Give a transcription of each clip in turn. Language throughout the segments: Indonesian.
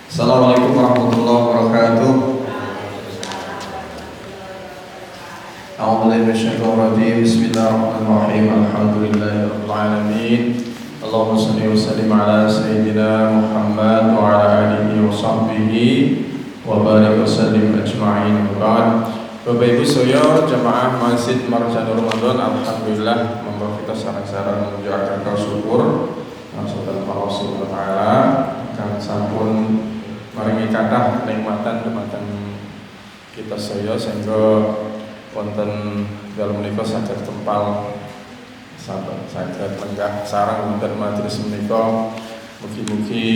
Assalamualaikum warahmatullahi wabarakatuh. A'udzubillahi minasyaitonir rajim. Bismillahirrahmanirrahim. Alhamdulillahirabbil alamin. Allahumma shalli wa sallim ala sayyidina Muhammad wa ala alihi wa sahbihi wa barik wa sallim ajma'in. Bapak Ibu saya jamaah Masjid Marjanur Ramadan, alhamdulillah membawa kita sarang-sarang menuju akar syukur maksudnya Allah Subhanahu wa taala kang sampun maringi kathah nikmatan dumateng kita saya sehingga wonten dalem menika saged tempal saged lenggah sarang wonten majelis menika. Mugi-mugi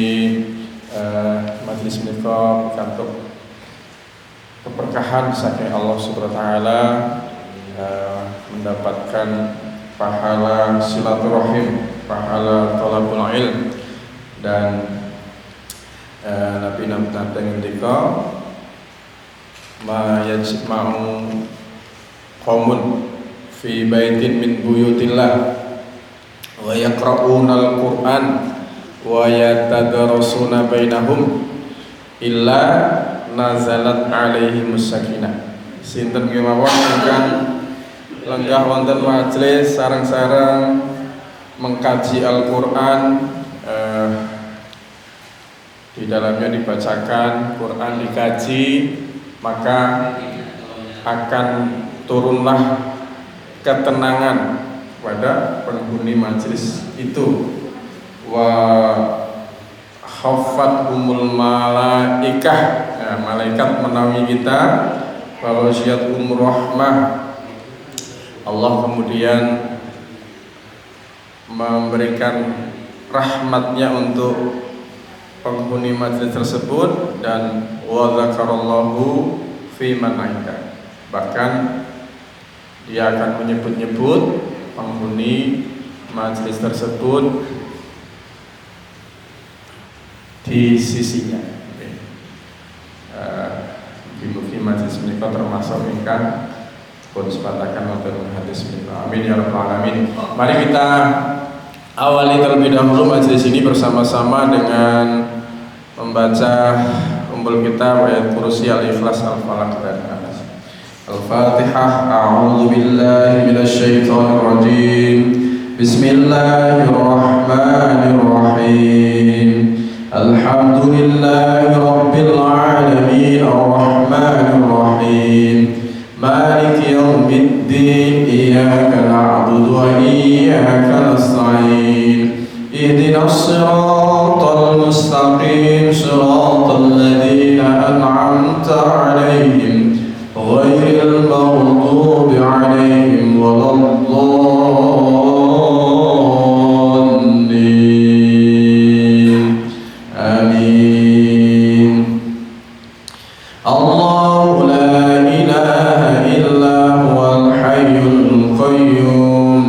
majelis menika pikantuk keberkahan saking Allah Subhanahu wa taala, mendapatkan pahala silaturahim, pahala thalabul ilm, dan Nabi nate ngendika ma yajma'u qaumun fi baitin min buyutillah wa yaqra'una al-Qur'an wa yatadarasuna bainahum illa nazalat alaihimus sakinah. Sinten kemawon ingkang lenggah wonten majelis sareng-sareng mengkaji Al-Qur'an, di dalamnya dibacakan Quran, dikaji, maka akan turunlah ketenangan pada penghuni majelis itu. Wa khaffathumul malaikah, malaikat menaungi kita, wa wasyiathum rahmah. Allah kemudian memberikan rahmatnya untuk penghuni majelis tersebut, dan wa dzakarallahu fi man inda. Bahkan dia akan menyebut-nyebut penghuni majelis tersebut di sisinya. Mugi-mugi majelis menika termasuk ingkang pun sebatakan wonten hadis menika. Amin ya rabbal alamin. Mari kita awali terlebih dahulu majelis ini bersama-sama dengan membaca umbul kitab ayat kursi, al-ikhlas, al-falaq, dan an-nas. Al-Fatihah. A'udzu billahi minasyaitonir rajim. Bismillahirrahmanirrahim. Alhamdulillahi rabbil alamin, ar-rahmanir rahim, maliki yaumiddin, iyyaka na'budu wa iyyaka nasta'in, ihdinas siratal mustaqim, siratal ladzina an'amta 'alaihim, ghairil maghdubi 'alaihim waladdallin. Amin. Allahu la ilaha illa huwal hayyul qayyum,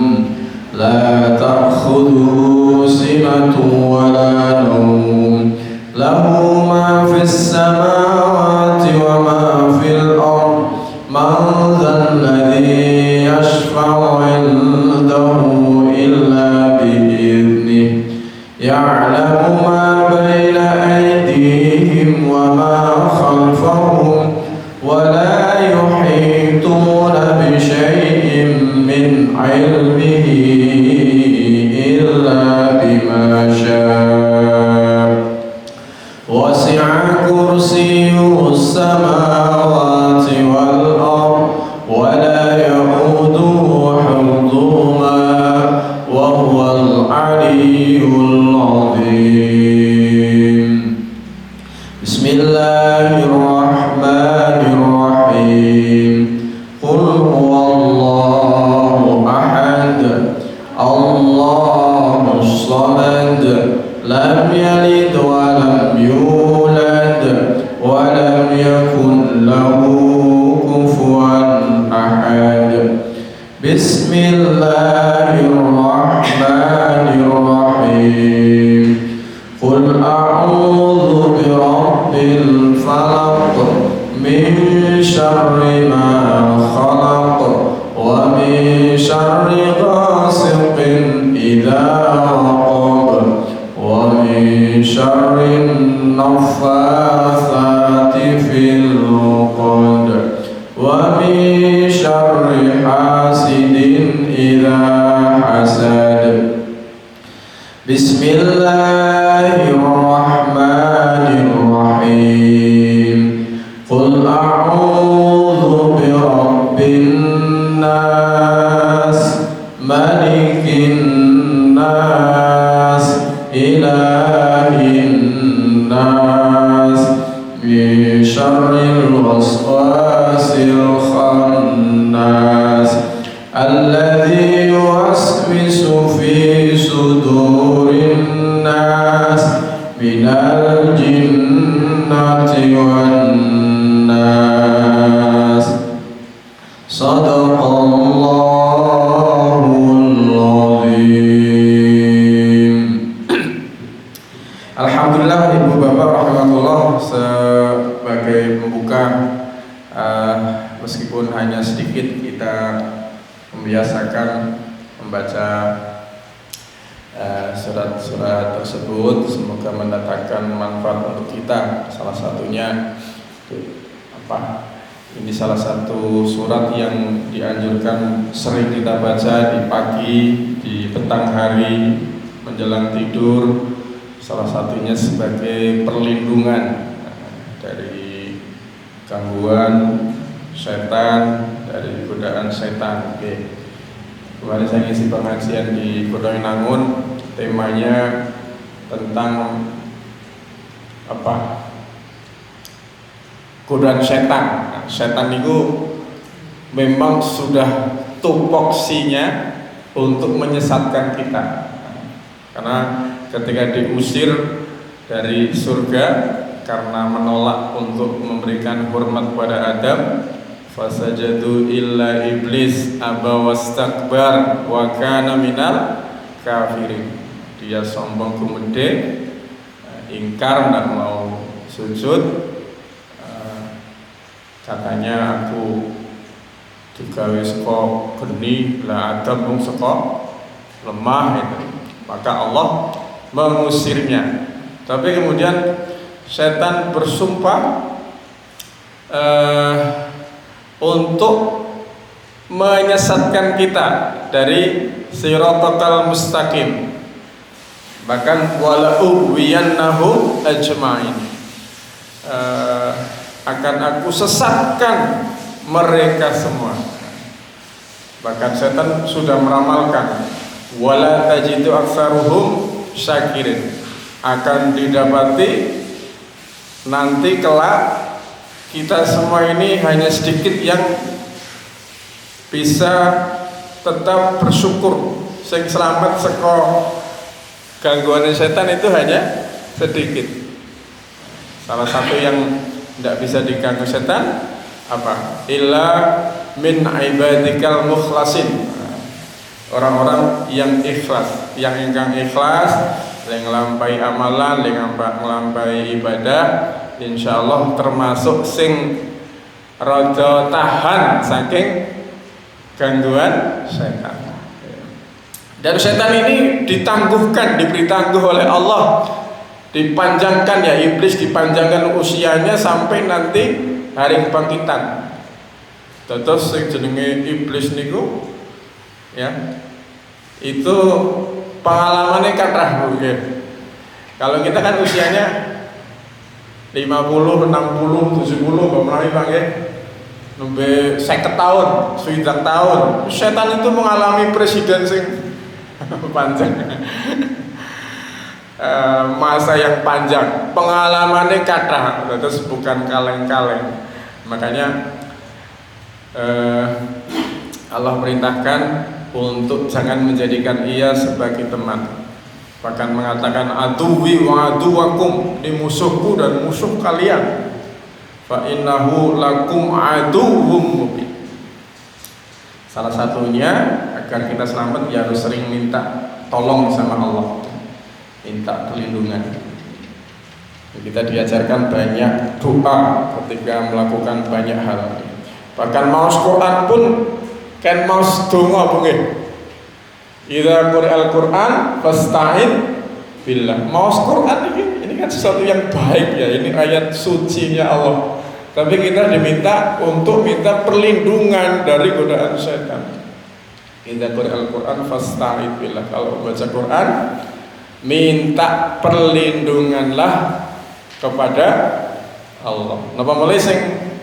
la ta'khudhuhu sinatun wa la nawm, lahu ma fis samawati wa ma fil ard, man dhal ladzi yashfa'u 'indahu illa bi idhnihi, ya'lamu ma bayna aydihim wa ma khalfahum, wa la yuhituna bi shay'in min 'ilmihi illa bima syaa, wasi'a kursiyyuhu as-samawati wal ard, wa la ya'uduhu hifdhuhuma, wa huwal 'aliyyul 'azim. Bismillahirrahmanirrahim. Qul huwallahu ahad, Allahus samad, lam yalid wa lam yulad, wa lam yakun lahu kufuwan ahad. Bismillahirrahmanirrahim. Qul a'udzu birabbil falaq, min syarri ma khalaq, wa min syarri ghasiqin idza waqab, wa min شر النفاثات في العقد ومن شر حاسد إذا حسد بسم الله الرحمن الرحيم قل أعوذ برب الناس ملك الناس إله الناس من شر الوسواس الخناس الذي يوسوس في صدور الناس من الجنة والناس صدق الله العظيم. Alhamdulillah Ibu Bapak rahmatullah, sebagai pembuka meskipun hanya sedikit kita membiasakan membaca surat-surat tersebut, semoga mendatangkan manfaat untuk kita. Salah satunya ini salah satu surat yang dianjurkan sering kita baca di pagi, di petang hari, menjelang tidur. Salah satunya sebagai perlindungan dari gangguan setan, dari godaan setan. Oke. Kemarin saya ngisi pengajian di Kodoinangun, temanya tentang godaan setan. Setan itu memang sudah tupoksinya untuk menyesatkan kita. Karena ketika diusir dari surga karena menolak untuk memberikan hormat pada Adam, fasajadu illa iblis aba wastakbar wa kana minal kafirin. Dia sombong kemudian ingkar, tidak mau sujud. Katanya aku digawe saka geni, lah Adam mung saka lemah itu. Maka Allah mengusirnya. Tapi kemudian setan bersumpah untuk menyesatkan kita dari siratal mustaqim. Bahkan wala uwiyannahu ajmain, akan aku sesatkan mereka semua. Bahkan setan sudah meramalkan wala tajidu aktsaruhum syakirin, akan didapati nanti kelak kita semua ini hanya sedikit yang bisa tetap bersyukur. Sing selamat saka gangguan setan itu hanya sedikit. Salah satu yang tidak bisa diganggu setan apa? Illa min ibadikal mukhlasin. Orang-orang yang ikhlas, yang ingkang ikhlas, yang nglampahi amalan, yang nglampahi ibadah, insyaallah termasuk sing rada tahan saking gangguan setan. Dan setan ini ditangguhkan, diberi tangguh oleh Allah, dipanjangkan ya, iblis dipanjangkan usianya sampai nanti hari kebangkitan. Terus sing jenenge iblis niku ya, itu pengalamannya kathah mungkin. Kalau kita kan usianya 50, 60, 70 bapaknya pakai nembe 50 tahun, 70 tahun. Setan itu mengalami presiden sing panjang. Masa yang panjang, pengalamannya kathah, terus bukan kaleng-kaleng. Makanya Allah perintahkan untuk jangan menjadikan ia sebagai teman. Bahkan mengatakan aduwi wa aduwakum, ini musuhku dan musuh kalian. Fa innahu lakum aduwwum mubin. Salah satunya agar kita selamat ya harus sering minta tolong sama Allah, minta perlindungan. Kita diajarkan banyak doa ketika melakukan banyak hal. Bahkan maos Quran pun kan maos donga nggih. Idza qur'al Quran fasta'in billah. Maos Quran ini kan sesuatu yang baik ya, ini ayat sucinya Allah. Tapi kita diminta untuk minta perlindungan dari godaan setan. Idza qira'al Quran fasta'id billah. Kalau baca Quran minta perlindunganlah kepada Allah. Napa mulai sing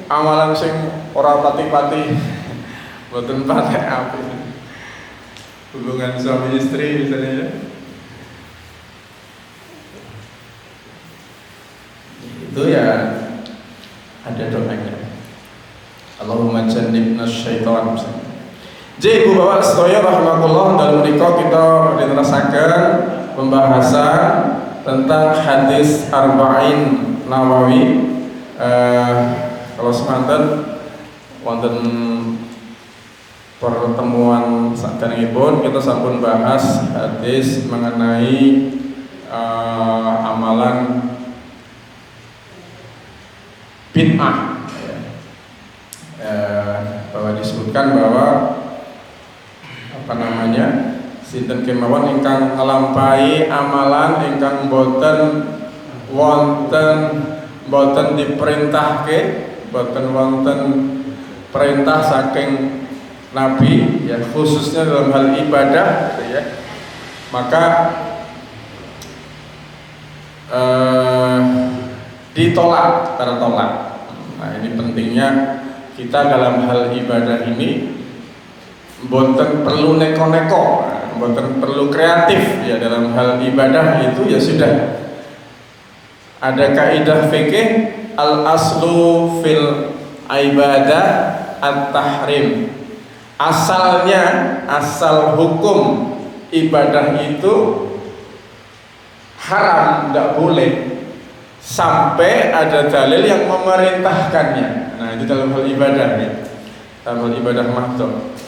amalan sing ora pati-pati mboten patek apik. Hubungan suami istri misalnya ya. Itu ya ada doanya. Allahumma jannibna syaitan. Jadi ibu bapak sedaya rahimakumullah, dalam menika kita diterusaken pembahasan tentang hadis arba'in Nawawi. Kalau semanten wonten pertemuan saderengipun kita sampun bahas hadis mengenai amalan bid'ah, bahwa disebutkan bahwa sinten kemawon ingkang nglampahi amalan ingkang boten diperintahke, boten wonten perintah saking Nabi ya, khususnya dalam hal ibadah gitu ya, maka ditolak, tertolak. Nah, ini pentingnya kita dalam hal ibadah ini boten perlu neko-neko, boten perlu kreatif ya, dalam hal ibadah itu ya sudah ada kaidah fikih al aslu fil ibadah at-tahrim. Asal hukum ibadah itu haram, tidak boleh sampai ada dalil yang memerintahkannya. Nah, itu dalam hal ibadah ya, dalam hal ibadah makhluk.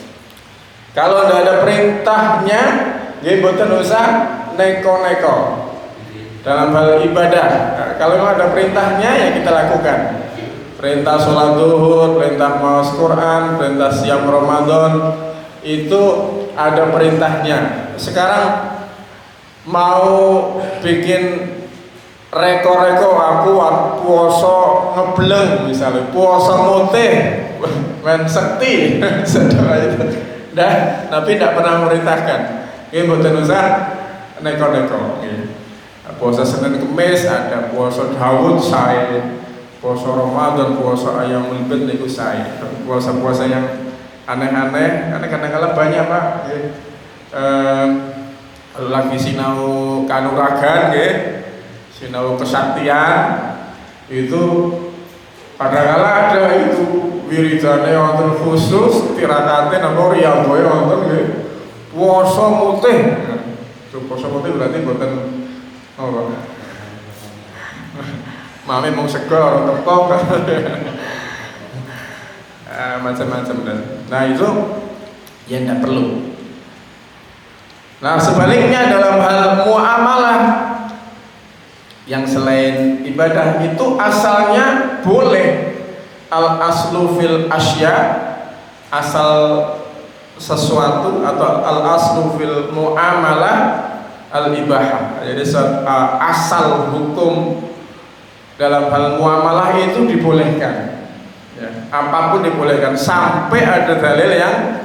Kalau tidak ada perintahnya, nggih mboten usah neko-neko dalam hal ibadah. Nah, kalau ada perintahnya ya kita lakukan. Perintah sholat zuhur, perintah maos Quran, perintah siam Ramadan, itu ada perintahnya. Sekarang mau bikin reko-reko, aku puasa ngebleng misalnya, puasa mutih, men sekti, saudara itu. Dah, tapi tidak pernah memerintahkan. Ini mboten usah neko-neko. Puasa Senin Kemis ada, puasa Daud saya, puasa Ramadan, puasa Ayyamul Bid niku saya. Puasa-puasa yang aneh-aneh, karena kadang-kadang banyak Pak. Lagi sinau kanuragan, sinau kesaktian, itu kadang-kadang ada itu wiridane wonten khusus, tirakate napa riyadhoe wonten nggih. Puasa mutih. Puasa mutih berarti mboten apa? Mami mau segar tepung macam-macam dan. Nah, itu ya tidak perlu. Nah, sebaliknya dalam hal muamalah yang selain ibadah itu asalnya boleh. Al aslu fil asya, asal sesuatu atau al aslu fil muamalah al ibahah. Jadi asal hukum dalam hal muamalah itu dibolehkan ya, apapun dibolehkan sampai ada dalil yang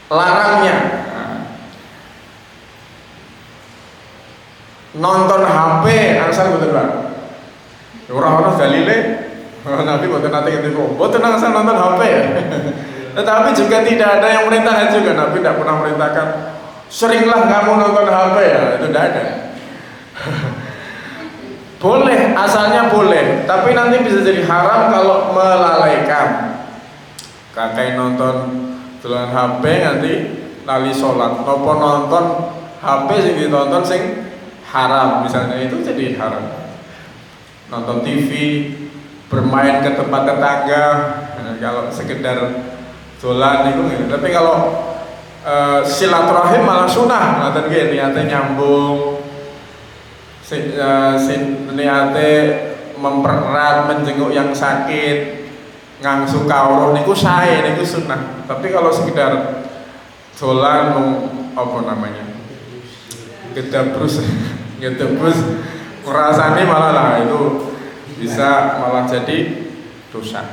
melarangnya. Nonton HP asal betul Pak. Orang-orang dalile Nabi boten nate ngendika, boten asal nonton HP ya. Tetapi juga tidak ada yang merintahkan juga, Nabi tidak pernah merintahkan seringlah kamu nonton HP ya, itu tidak ada. Boleh, asalnya boleh, tapi nanti bisa jadi haram kalau melalaikan. Kakek nonton dolan HP nanti lali sholat, nopo nonton HP sing ditonton sing haram misalnya, itu jadi haram. Nonton TV, bermain ke tempat tetangga, kalau sekedar dolan itu gitu. Tapi kalau silaturahim malah sunah, ngoten nggih, niate nyambung, niate mempererat, menjenguk yang sakit, ngangsu kawruh niku sae, niku sunah. Tapi kalau sekedar dolan apa namanya? ngedebus ngerasani malah lah itu bisa malah jadi dosa.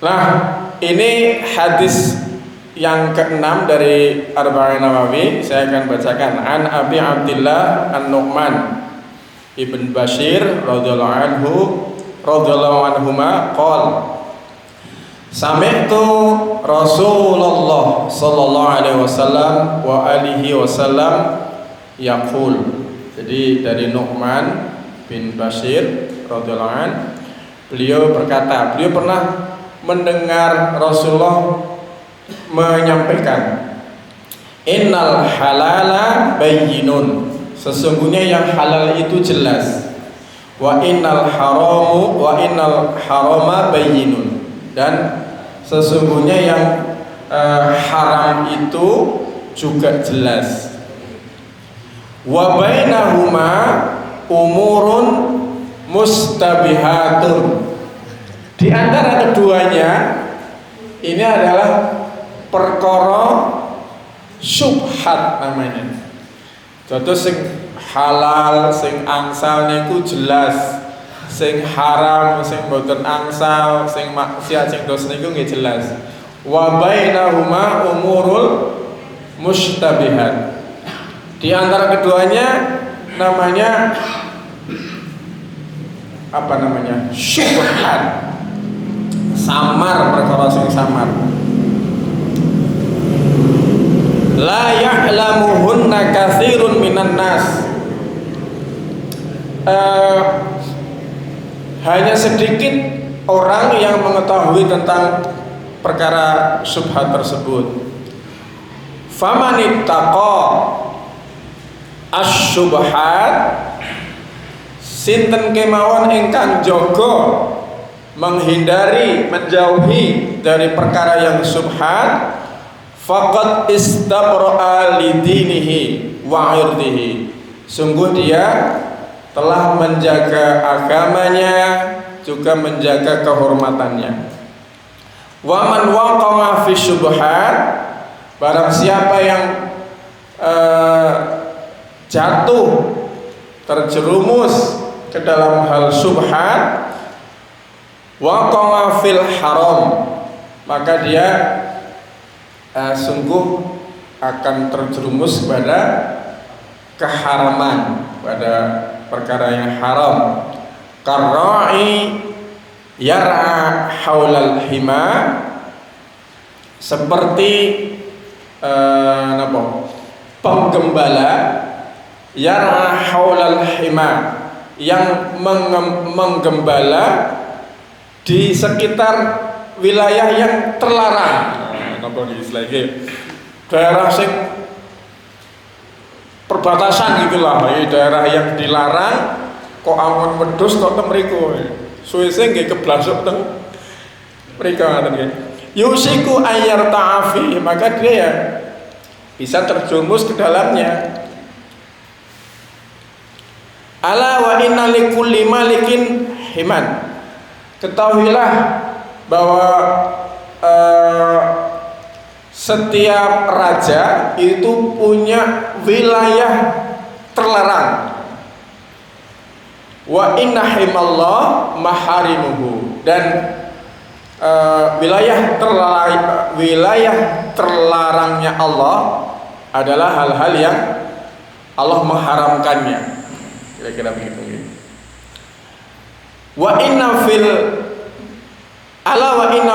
Nah, ini hadis yang ke-6 dari Arba'in Nawawi. Saya akan bacakan. An Abi Abdillah An-Nu'man Ibn Bashir radhiyallahu anhuma qala sami'tu Rasulullah sallallahu alaihi wasallam wa alihi wasallam yaqul. Jadi dari Nu'man bin Bashir radhiyallahu an, beliau berkata, beliau pernah mendengar Rasulullah menyampaikan, innal halala bayyinun, sesungguhnya yang halal itu jelas, wa innal harama bayyinun, dan sesungguhnya yang haram itu juga jelas. Wa bainahuma umurun mustabihatun, di antara keduanya ini adalah perkara syubhat namanya. Jadi sing halal, sing angsal niku jelas, sing haram, sing boten angsal, sing maksiat, sing dosa niku nggih jelas. Wa bainahuma umurul mustabihat, di antara keduanya namanya apa namanya? Syubhat. Samar, perkara sing samar. La ya'lamuhunna katsirun minan nas. Hanya sedikit orang yang mengetahui tentang perkara syubhat tersebut. Famanittaqa asy-syubhat, sinten kemawon ingkang jaga menghindari, menjauhi dari perkara yang syubhat, faqad istabra'a lidinihi wa 'irdihi, sungguh dia telah menjaga agamanya juga menjaga kehormatannya. Wa man waqa'a fi syubhat, barang siapa yang jatuh terjerumus ke dalam hal syubhat, waqa'a fil haram, maka dia sungguh akan terjerumus pada keharaman, pada perkara yang haram. Karra'i yar'a haulal hima, seperti penggembala yar'a haulal hima, yang menggembala di sekitar wilayah yang terlarang. Napa lagi daerah sing perbatasan gitulah, daerah yang dilarang, kok amun wedhus kok teng mriku. Suwe-suwe nggih keblasuk teng mriku ngoten nggih. Yusiku ayyar ta'afi, maka dia ya bisa terjumus ke dalamnya. Ala wa inna likulli malikin himan, ketahuilah bahwa setiap raja itu punya wilayah terlarang. Wa inna himallah maharimuhu, dan wilayah terlarangnya Allah adalah hal-hal yang Allah mengharamkannya. Kira-kira begitu. Wa inna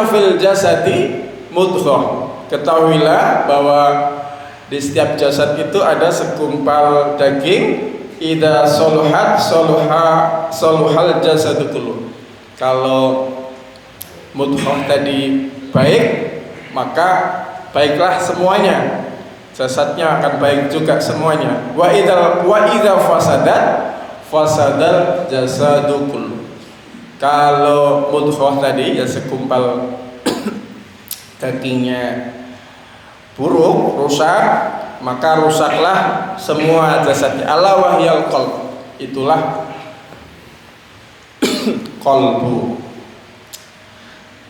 fil jasadi mudghah, ketahuilah bahwa di setiap jasad itu ada segumpal daging. Idza soluhat soluhal jasadu kullu. Kalau mudghah tadi baik, maka baiklah semuanya, jasadnya akan baik juga semuanya. Wa idza fasadal jasadu kullu. Kalau mudghah tadi ya segumpal dagingnya buruk, rusak, maka rusaklah semua jasadnya. Ala wahyal qalb, itulah qalbu.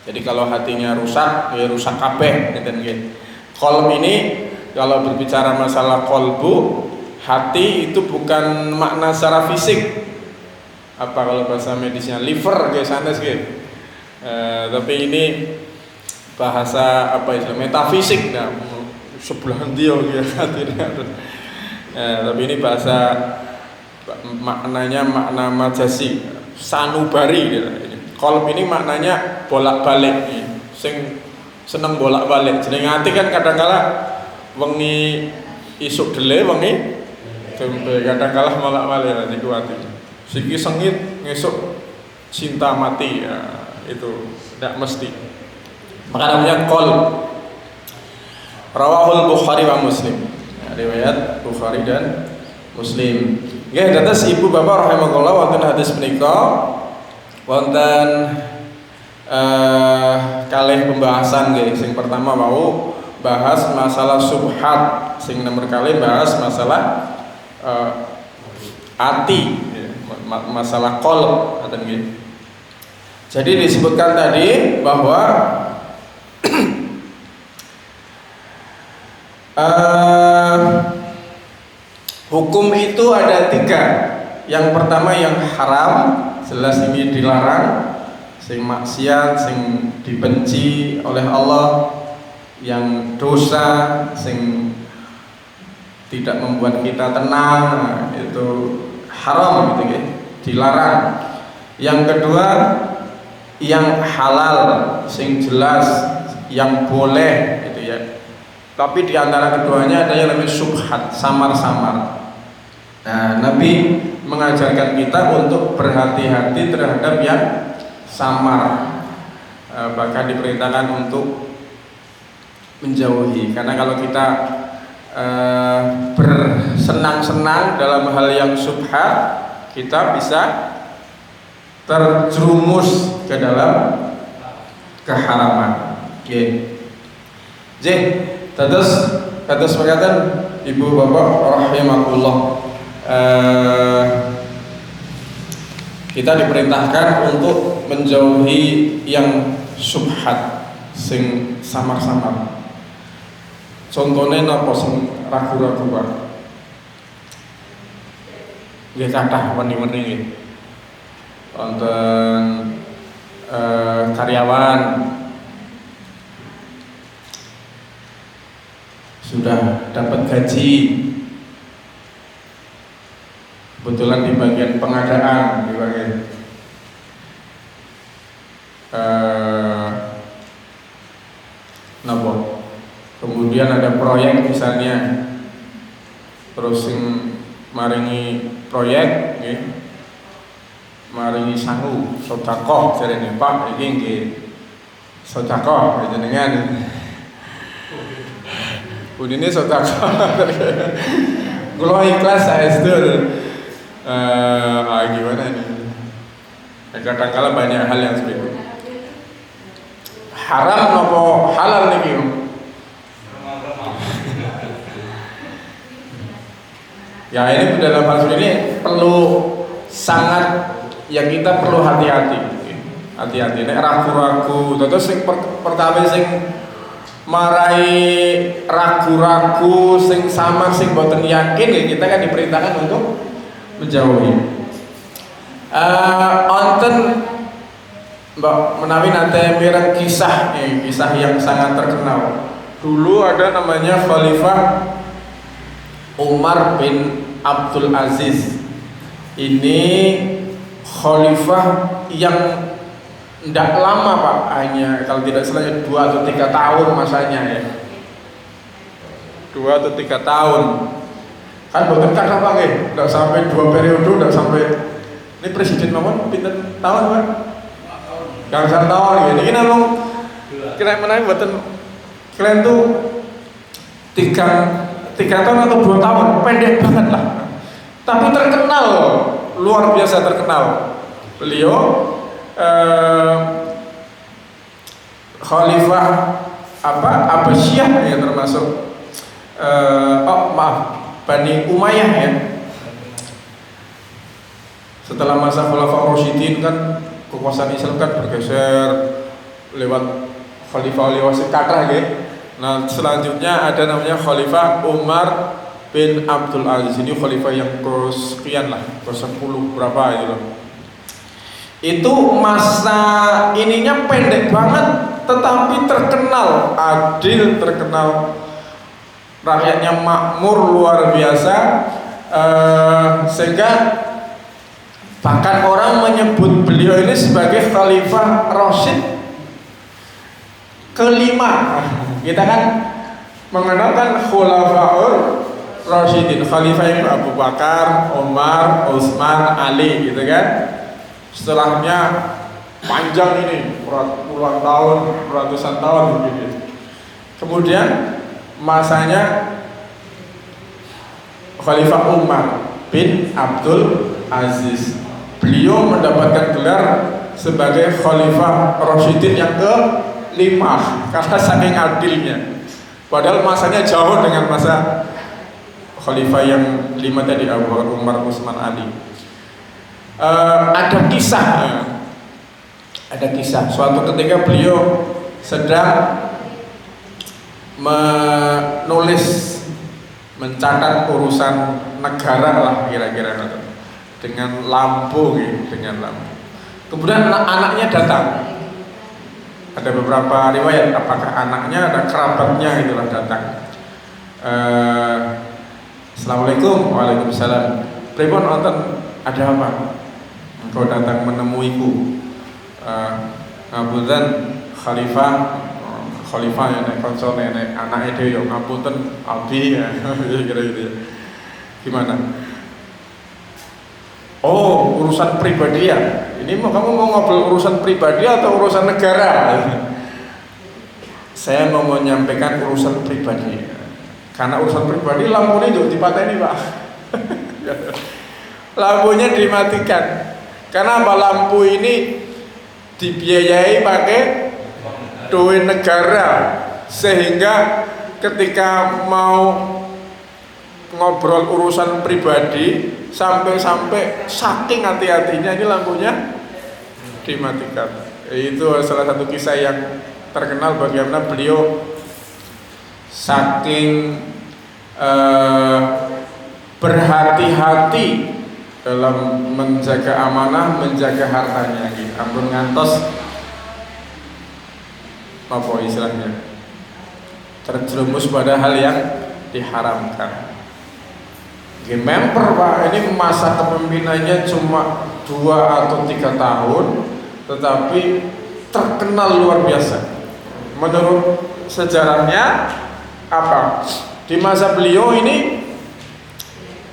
Jadi kalau hatinya rusak, ya rusak kabeh ngeten nggih. Qalb ini kalau berbicara masalah kolbu, hati itu bukan makna secara fisik. Apa kalau bahasa medisnya liver guys, sanes gitu. Tapi ini bahasa apa istilah metafisik, nah sebelah dia gitu. Tapi ini bahasa maknanya makna majasi, sanubari gitu. Kolb ini maknanya bolak-balik nih, sing seneng bolak-balik. Jeneng ati kan kadang-kala wengi isuk dele, wengi tembe, kadang-kala bolak-balik niku ati. Siki sengit, ngesuk cinta mati, ya, itu tidak mesti. Maka namanya kolb. Rawahul Bukhari wa Muslim. Riwayat Bukhari dan Muslim. Nggih, dados ibu bapak rahimakumullah wonten hadis menika wonten kalih pembahasan nggih. Sing pertama wau bahas masalah subhat, sing nomor kali bahas masalah ati, masalah qalb ngoten nggih. Jadi disebutkan tadi bahwa hukum itu ada 3. Yang pertama yang haram, jelas ini dilarang, sing maksiat, sing dibenci oleh Allah, yang dosa, sing tidak membuat kita tenang, itu haram gitu ya, dilarang. Yang kedua yang halal, sing jelas, yang boleh gitu ya. Tapi di antara keduanya ada yang namanya subhat, samar-samar. Nah, Nabi mengajarkan kita untuk berhati-hati terhadap yang samar. Bahkan diperintahkan untuk menjauhi. Karena kalau kita bersenang-senang dalam hal yang subhat, kita bisa terjerumus ke dalam keharaman. Oke. Terus berkata ibu bapak rahimakumullah, kita diperintahkan untuk menjauhi yang subhat, sing samar-samar. Contohnya napa sing ragu-ragu Pak? Nggih kathah wani-wani nggih. Wonten karyawan sudah dapat gaji, kebetulan di bagian pengadaan, di bagian kemudian ada proyek misalnya, terus sing maringi proyek nggih, maringi sangu sedekah jarene Pak, iki nggih sedekah jenengan. Budine sedekah. Kula ikhlas saestu. Gimana nih? Kadang-kala banyak hal yang seperti itu. Haram nopo halal niki? Ya ini dalam hal ini perlu sangat, yang kita perlu hati-hati. Hati-hati. Nek ragu-ragu, terus sing pertama sing marai ragu-ragu, sing sama, sing boten yakin, ya kita kan diperintahkan untuk menjauhi. Onten Mbak menawi nanti mireng kisah yang sangat terkenal. Dulu ada namanya Khalifah Umar bin Abdul Aziz. Ini khalifah yang tidak lama Pak, hanya kalau tidak salah 2 atau 3 tahun masanya ya. 2 atau 3 tahun. Kan boten kata Pak nggih, tidak sampai 2 periode, tidak sampai. Ini presiden nomor pinten tahun Pak? Yang 1 tahun ya. Ini namung kira menang boten kalian tuh 3 tahun atau 2 tahun, pendek banget lah. Tapi terkenal, luar biasa terkenal. Beliau Khalifah Abbasiyah ya, termasuk Bani Umayyah ya. Setelah masa Khulafaur Rasyidin kan kekuasaan Islam kan bergeser lewat khalifah-khalifah kathah nggih. Nah selanjutnya ada namanya Khalifah Umar bin Abdul Aziz. Ini khalifah yang kesekian lah, ke-10 berapa itu loh. Itu masa ininya pendek banget, tetapi terkenal adil, terkenal rakyatnya makmur luar biasa, sehingga bahkan orang menyebut beliau ini sebagai Khalifah Rasyid kelima. Kita kan mengenalkan Khulafaur Rasyidin, Khalifah itu Abu Bakar, Umar, Utsman, Ali gitu kan. Setelahnya panjang ini, puluhan tahun, ratusan tahun begini. Kemudian masanya Khalifah Umar bin Abdul Aziz. Beliau mendapatkan gelar sebagai Khalifah Rasyidin yang ke-5 karena saking adilnya. Padahal masanya jauh dengan masa Khalifah yang 5 tadi, Abu Bakar, Umar, Utsman, Ali. Ada kisah. Suatu ketika beliau sedang mencatat urusan negara lah kira-kira dengan lampu gitu, dengan lampu. Kemudian anaknya datang. Ada beberapa riwayat apakah anaknya ada kerabatnya itulah datang. Assalamualaikum. Waalaikumsalam. Pripun wonten, ada apa? Engkau datang menemuiku. Ngapunten Khalifah ya nek kanca nenek anake dhewe yo ngapunten abi ya. Kira-kira gitu ya. Gimana? Oh, urusan pribadi ya. Ini kamu mau ngobrol urusan pribadi atau urusan negara? Saya mau menyampaikan urusan pribadi. Karena urusan pribadi lampunya juga dipateni, Pak. Lampunya dimatikan. Karena apa? Lampu ini dibiayai pakai duit negara, sehingga ketika mau ngobrol urusan pribadi sampai saking hati-hatinya ini lampunya dimatikan. Itu salah satu kisah yang terkenal bagaimana beliau saking berhati-hati dalam menjaga amanah, menjaga hartanya gitu. Ampun ngantos apa istilahnya, terjerumus pada hal yang diharamkan. Member Pak, ini masa kepemimpinannya cuma 2 atau 3 tahun, tetapi terkenal luar biasa. Menurut sejarahnya apa? Di masa beliau ini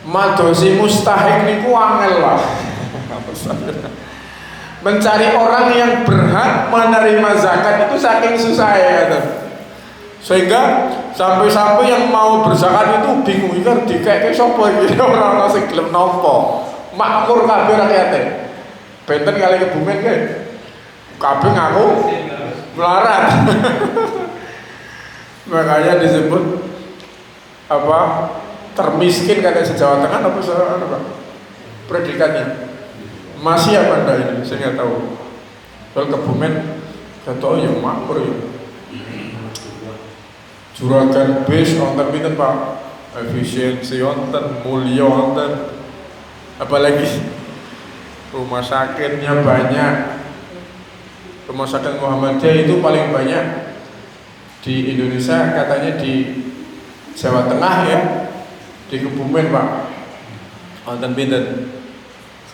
madosi mustahik niku angel lah. Mencari orang yang berhak menerima zakat itu saking susah ya. Sehingga sampai-sampai yang mau berzakat itu bingung kan dikek sapa iki ora sing gelem nampa. Makmur kabeh rakyate. Benten kali Kebumen kae. Kabeh ngaku melarat. Makanya disebut apa? Termiskin kata se-Jawa Tengah apa Pak? Predikatnya. Masih apa enggak ini? Saya nggak tahu. Kalau Kebumen kata ya makmur ya. Juragan bis wonten pinten Pak? Efisiensi wonten, mulya wonten. Apalagi rumah sakitnya banyak. Rumah sakit Muhammadiyah itu paling banyak di Indonesia, katanya di Jawa Tengah ya. Di Kebumen Pak. Wonten pinten?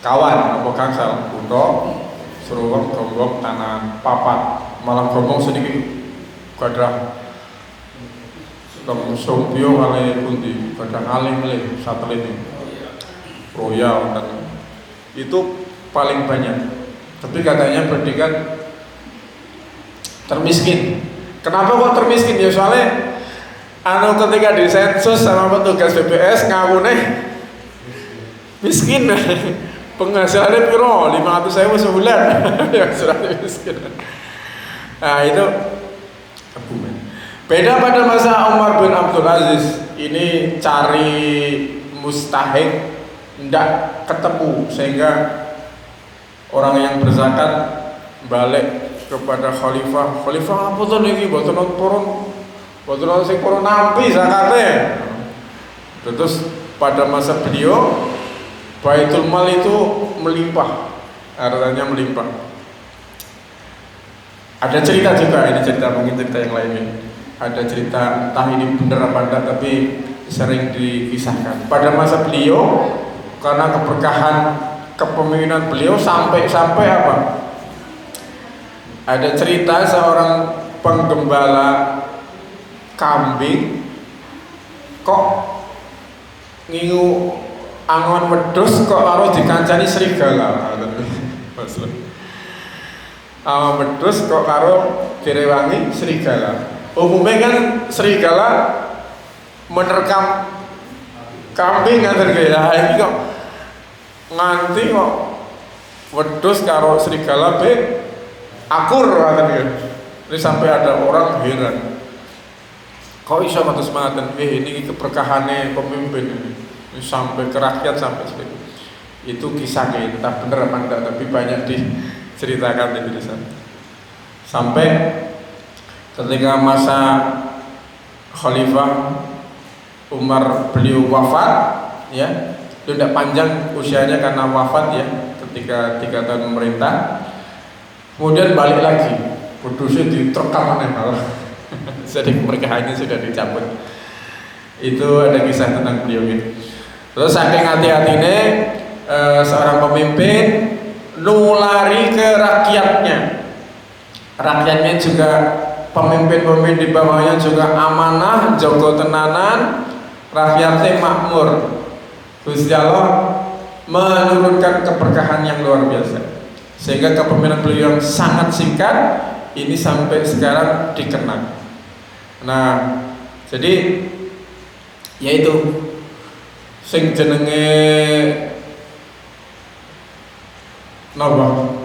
Kawan apa kangsal kutho Surowong gonggong tanah papat, malah gonggong sedikit gadah kamu sompio kali pundi gadah alim le satelit royal dan itu paling banyak. Tapi katanya predikat termiskin. Kenapa kok termiskin? Ya soalnya ketika disensus sama petugas BPS ngawune miskin. Penghasilannya piro? 500.000 sebulan. Ya sudah miskin. Nah itu Kebumen. Beda pada masa Umar bin Abdul Aziz. Ini cari mustahik tidak ketemu, sehingga orang yang berzakat balik kepada khalifah. Khalifah apa tuh niki? Boten purun Boten ana sing purun nampi zakate. Terus pada masa beliau Baitul Mal itu melimpah, hartanya melimpah. Ada cerita juga, ini cerita mungkin cerita yang lainnya. Ada cerita entah ini benar apa enggak, tapi sering dikisahkan. Pada masa beliau, karena keberkahan kepemimpinan beliau sampai apa? Ada cerita seorang penggembala kambing kok ngingu angon wedhus kok karo dikancani serigala. Angon wedhus kok karo direwangi serigala. Umumnya kan serigala menerkam kambing ngaten nggih. Lah iki kok nganti kok wedhus karo serigala be akur ngaten nggih. Ini sampai ada orang heran. Kok iso matus mangaten? Ini keberkahane pemimpin ini sampai ke rakyat sampai seperti itu. Kisahnya entah benar apa enggak, tapi banyak diceritakan di sana. Sampai ketika masa Khalifah Umar beliau wafat, ya, itu tidak panjang usianya karena wafat ya, ketika 3 tahun memerintah. Kemudian balik lagi, kudusnya diterkam aneh malah. Jadi keberkahannya sudah dicabut. Itu ada kisah tentang beliau gitu. Terus saking hati-hatinya seorang pemimpin nulari ke rakyatnya. Rakyatnya juga, pemimpin-pemimpin di bawahnya juga amanah, jogo tenanan, rakyatnya makmur. Gusti Allah menurunkan keberkahan yang luar biasa, sehingga kepemimpinan beliau yang sangat singkat ini sampai sekarang dikenang. Nah, jadi yaitu sing jenenge napa?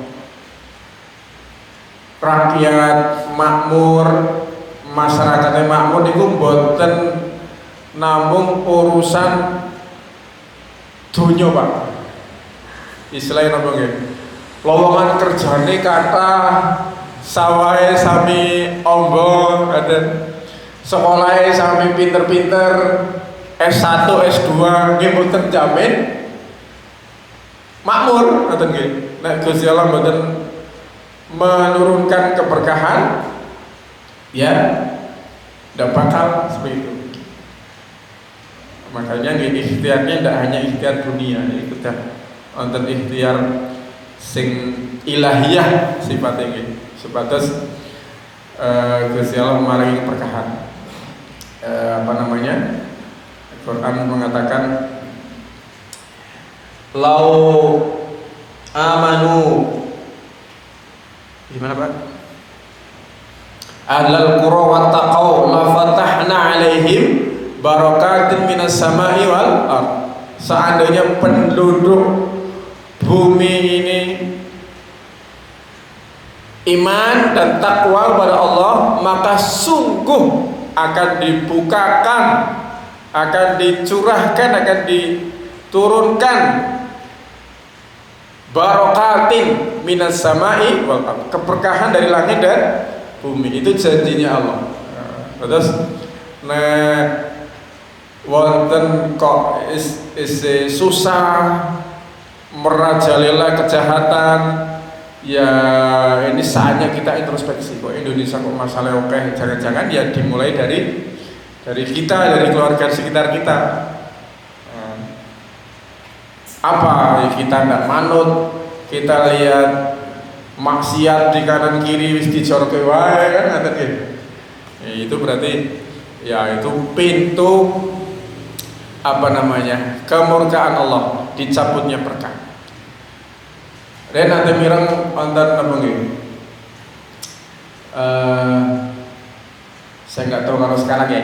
Rakyat makmur, masyarakatnya makmur niku mboten namung urusan donya, Pak. Istilahnya napa nggih? Lowongan kerjane kata sawahe sami ombo, ada sekolahnya sami pinter-pinter, S1, S2 nggih mboten jamin makmur ngoten nggih. Nek Gusti Allah mboten menurunkan keberkahan, ya tidak bakal seperti itu. Makanya ikhtiarnya tidak hanya ikhtiar dunia, itu dah wonten ikhtiar sing ilahiyah sifatnya nggih. Sebatas Gusti Allah maringi keberkahan. Quran mengatakan lau amanu, gimana Pak? Ahlal qura wattaqau la fatahna alaihim barakatin minas samai wal ard. Seandainya penduduk bumi ini iman dan takwa kepada Allah, maka sungguh akan dibukakan, akan dicurahkan, akan diturunkan barakatin minas samai wal ard, keberkahan dari langit dan bumi. Itu janjinya Allah. Terus wonten kok susah, merajalela kejahatan, ya ini saatnya kita introspeksi. Kok Indonesia kok masalah oke? Jangan-jangan ya dimulai dari kita, dari keluarga sekitar kita. Apa kita nggak manut, kita lihat maksiat di kanan kiri wis dijorke wae kan ngaten nggih. Ya, itu berarti ya itu pintu kemurkaan Allah, dicabutnya berkah. Dan nanti mireng wonten napa nggih? Saya nggak tahu kalau sekarang ya.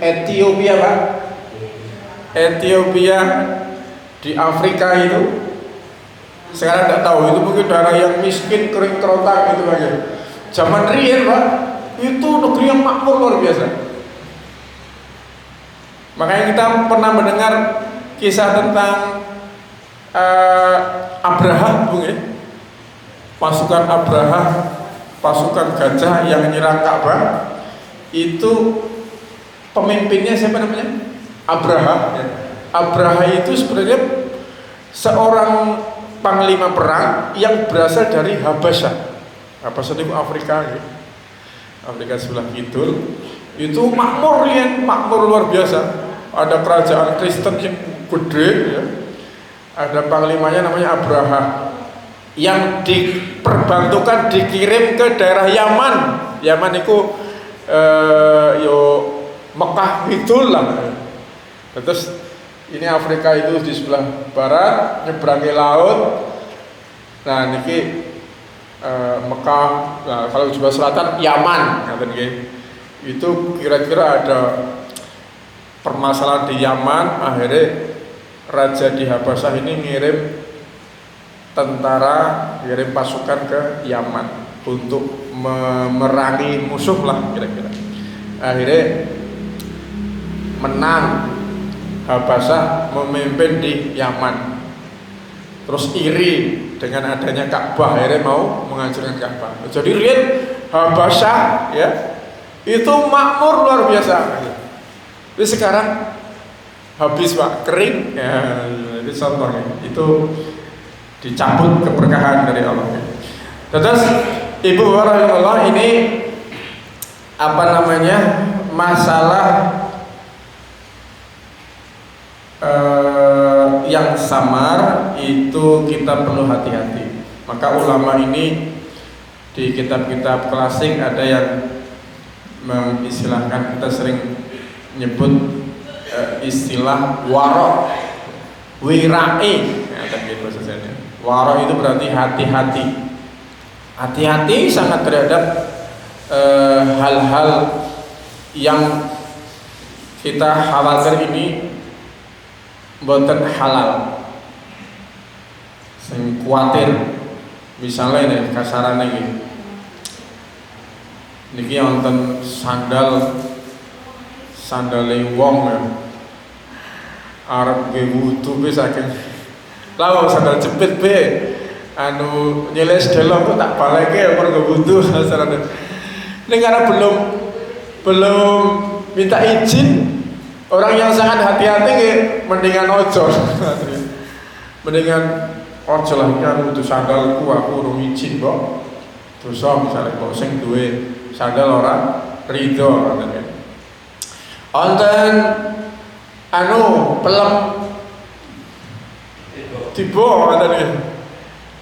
Ethiopia Pak. Ethiopia di Afrika itu sekarang nggak tahu, itu mungkin daerah yang miskin, kering kerontang itu aja. Zaman riyen Pak, itu negeri yang makmur luar biasa. Makanya kita pernah mendengar kisah tentang Abraha, pasukan Abraha, pasukan gajah yang menyerang Ka'bah itu pemimpinnya siapa namanya? Abraha. Ya. Abraha itu sebenarnya seorang panglima perang yang berasal dari Habasyah. Habasyah itu Afrika, ya. Afrika sebelah kidul. Itu makmur luar biasa. Ada kerajaan Kristen yang gede, ya. Ada panglimanya namanya Abraha, yang diperbantukan dikirim ke daerah Yaman. Yaman itu Mekah itu lah. Terus ini Afrika itu di sebelah barat, nyeberangi laut. Nah niki Mekah. Nah, kalau di sebelah selatan Yaman, itu kira-kira ada permasalahan di Yaman. Akhirnya raja di Habasyah ini ngirim tentara, ngirim pasukan ke Yaman untuk memerangi musuh lah kira-kira. Akhirnya menang, Habasyah memimpin di Yaman. Terus iri dengan adanya Ka'bah, akhirnya mau menghancurkan Ka'bah. Jadi lihat Habasyah ya, itu makmur luar biasa. Jadi sekarang habis Pak, kering ya, itu contohnya. Itu dicabut keberkahan dari Allah. Terus Ibu Warahmatullah, ini apa namanya, masalah yang samar itu kita perlu hati-hati. Maka ulama ini di kitab-kitab klasik ada yang mengistilahkan, kita sering nyebut istilah warok, wirai, warok itu berarti hati-hati. Hati-hati sangat terhadap hal-hal yang kita khawatir ini boten halal. Sing kuatir, misalnya ini kasaran ini, niki wonten sandal wong ya, arep nggih wudu wis saking lha sandal jepit be anu nyeles delok kok tak baleke ora nggo wudu sarane. Ning karena belum minta izin, orang yang sangat hati-hati nggih mendingan ojo. Mendingan ojo lah, kan wudu sandalku aku urung izin kok. Dosa misalnya kok sing duwe sandal ora rido ngoten. Wonten anu pelem tiba ngoten iki.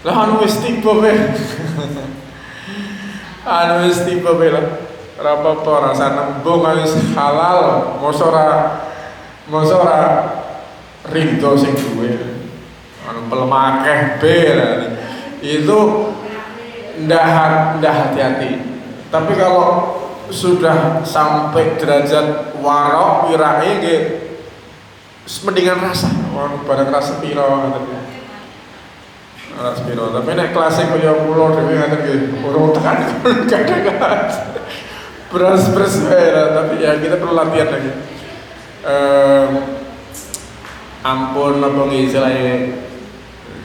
Lah anu wis tiba wae. Anu wis tiba wae lah. Ora apa-apa, rasa nembung wis halal, mosok ora rido sing duwe. Anu pelem akeh be. Itu ndak hati-hati. Tapi kalau sudah sampai derajat warok wirai nggih mendingan rasa barang rasa piro ngoten. Rasa piro. Tapi nek klasik kaya kula dhewe ngoten nggih urung tekan kadang-kadang beras tapi ya kita perlu latihan lagi. Ampun apa nggih istilahnya,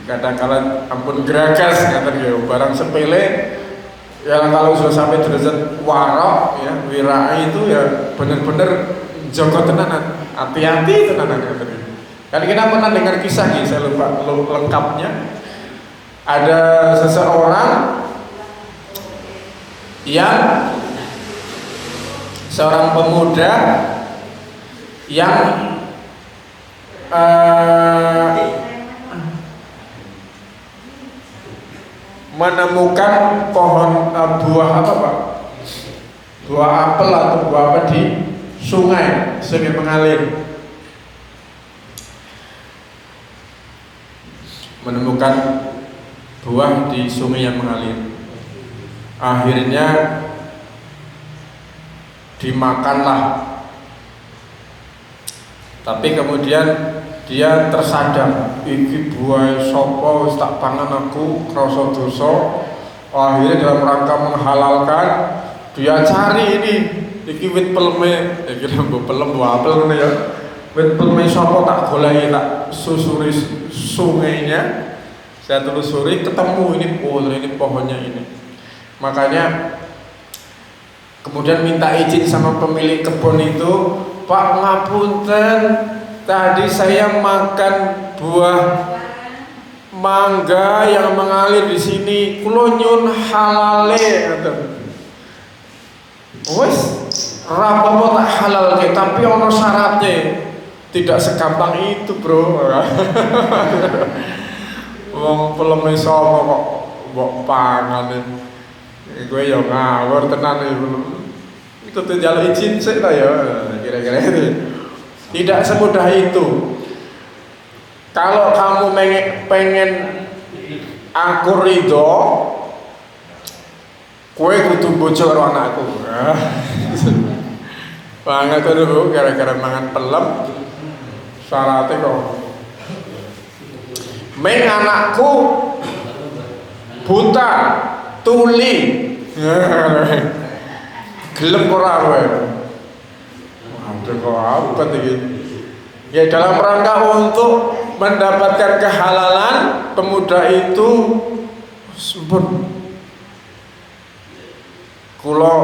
kadang-kadang ampun geragas ngoten nggih, barang sepele. Ya kalau sudah sampai derajat warok ya, wirai itu ya benar-benar jaga tenanan, hati-hati tenanan. Kan kita pernah dengar kisah nih, saya lupa lengkapnya. Ada seseorang yang seorang pemuda yang menemukan pohon buah apa Pak? Buah apel atau buah apa di sungai mengalir. Menemukan buah di sungai yang mengalir. Akhirnya dimakanlah. Tapi kemudian dia tersadar, iki buah sopo wis tak pangan aku krasa dosa. Akhirnya dalam rangka menghalalkan, dia cari ini iki wit peleme, iki lembut pelem buah apel ngene ya. Wit peleme sopo tak goleki, tak susuri sungainya. Saya telusuri, ketemu ini pohonnya ini. Makanya kemudian minta izin sama pemilik kebun itu, Pak ngapunten, tadi saya makan buah mangga yang mengalir di sini, kula nyun halale ngoten. Wes ra apa-apa tak halalke, tapi ono syaratnya. Tidak segampang itu, Bro. Wong peleme sapa kok mbok pangan. Kowe yo ngawur tenan iki. Iku tuh njaluk izin sik ta ya, kira-kira itu. Tidak semudah itu. Kalau kamu pengen aku ridho, kowe kudu bojo karo anakku. Banget dulu gara-gara mangan pelem. Syaratnya kok meng anakku buta, tuli, gelem ora kowe. Waduh kok apa iki? Ya dalam rangka untuk mendapatkan kehalalan, pemuda itu sempurna. Kulo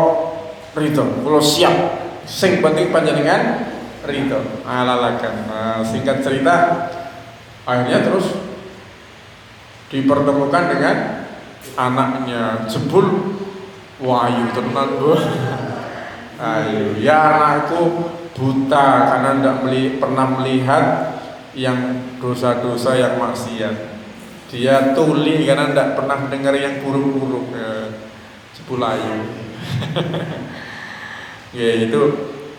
ridho, kulo siap. Sing penting panjenengan ridho, alalakan. Singkat cerita, akhirnya terus dipertemukan dengan anaknya. Jebul wayu tenan doh. Ayo, ya anakku buta karena tidak pernah melihat yang dosa-dosa yang maksiat. Dia tuli karena tidak pernah mendengar yang buruk-buruk. Jebul ayu. Ya itu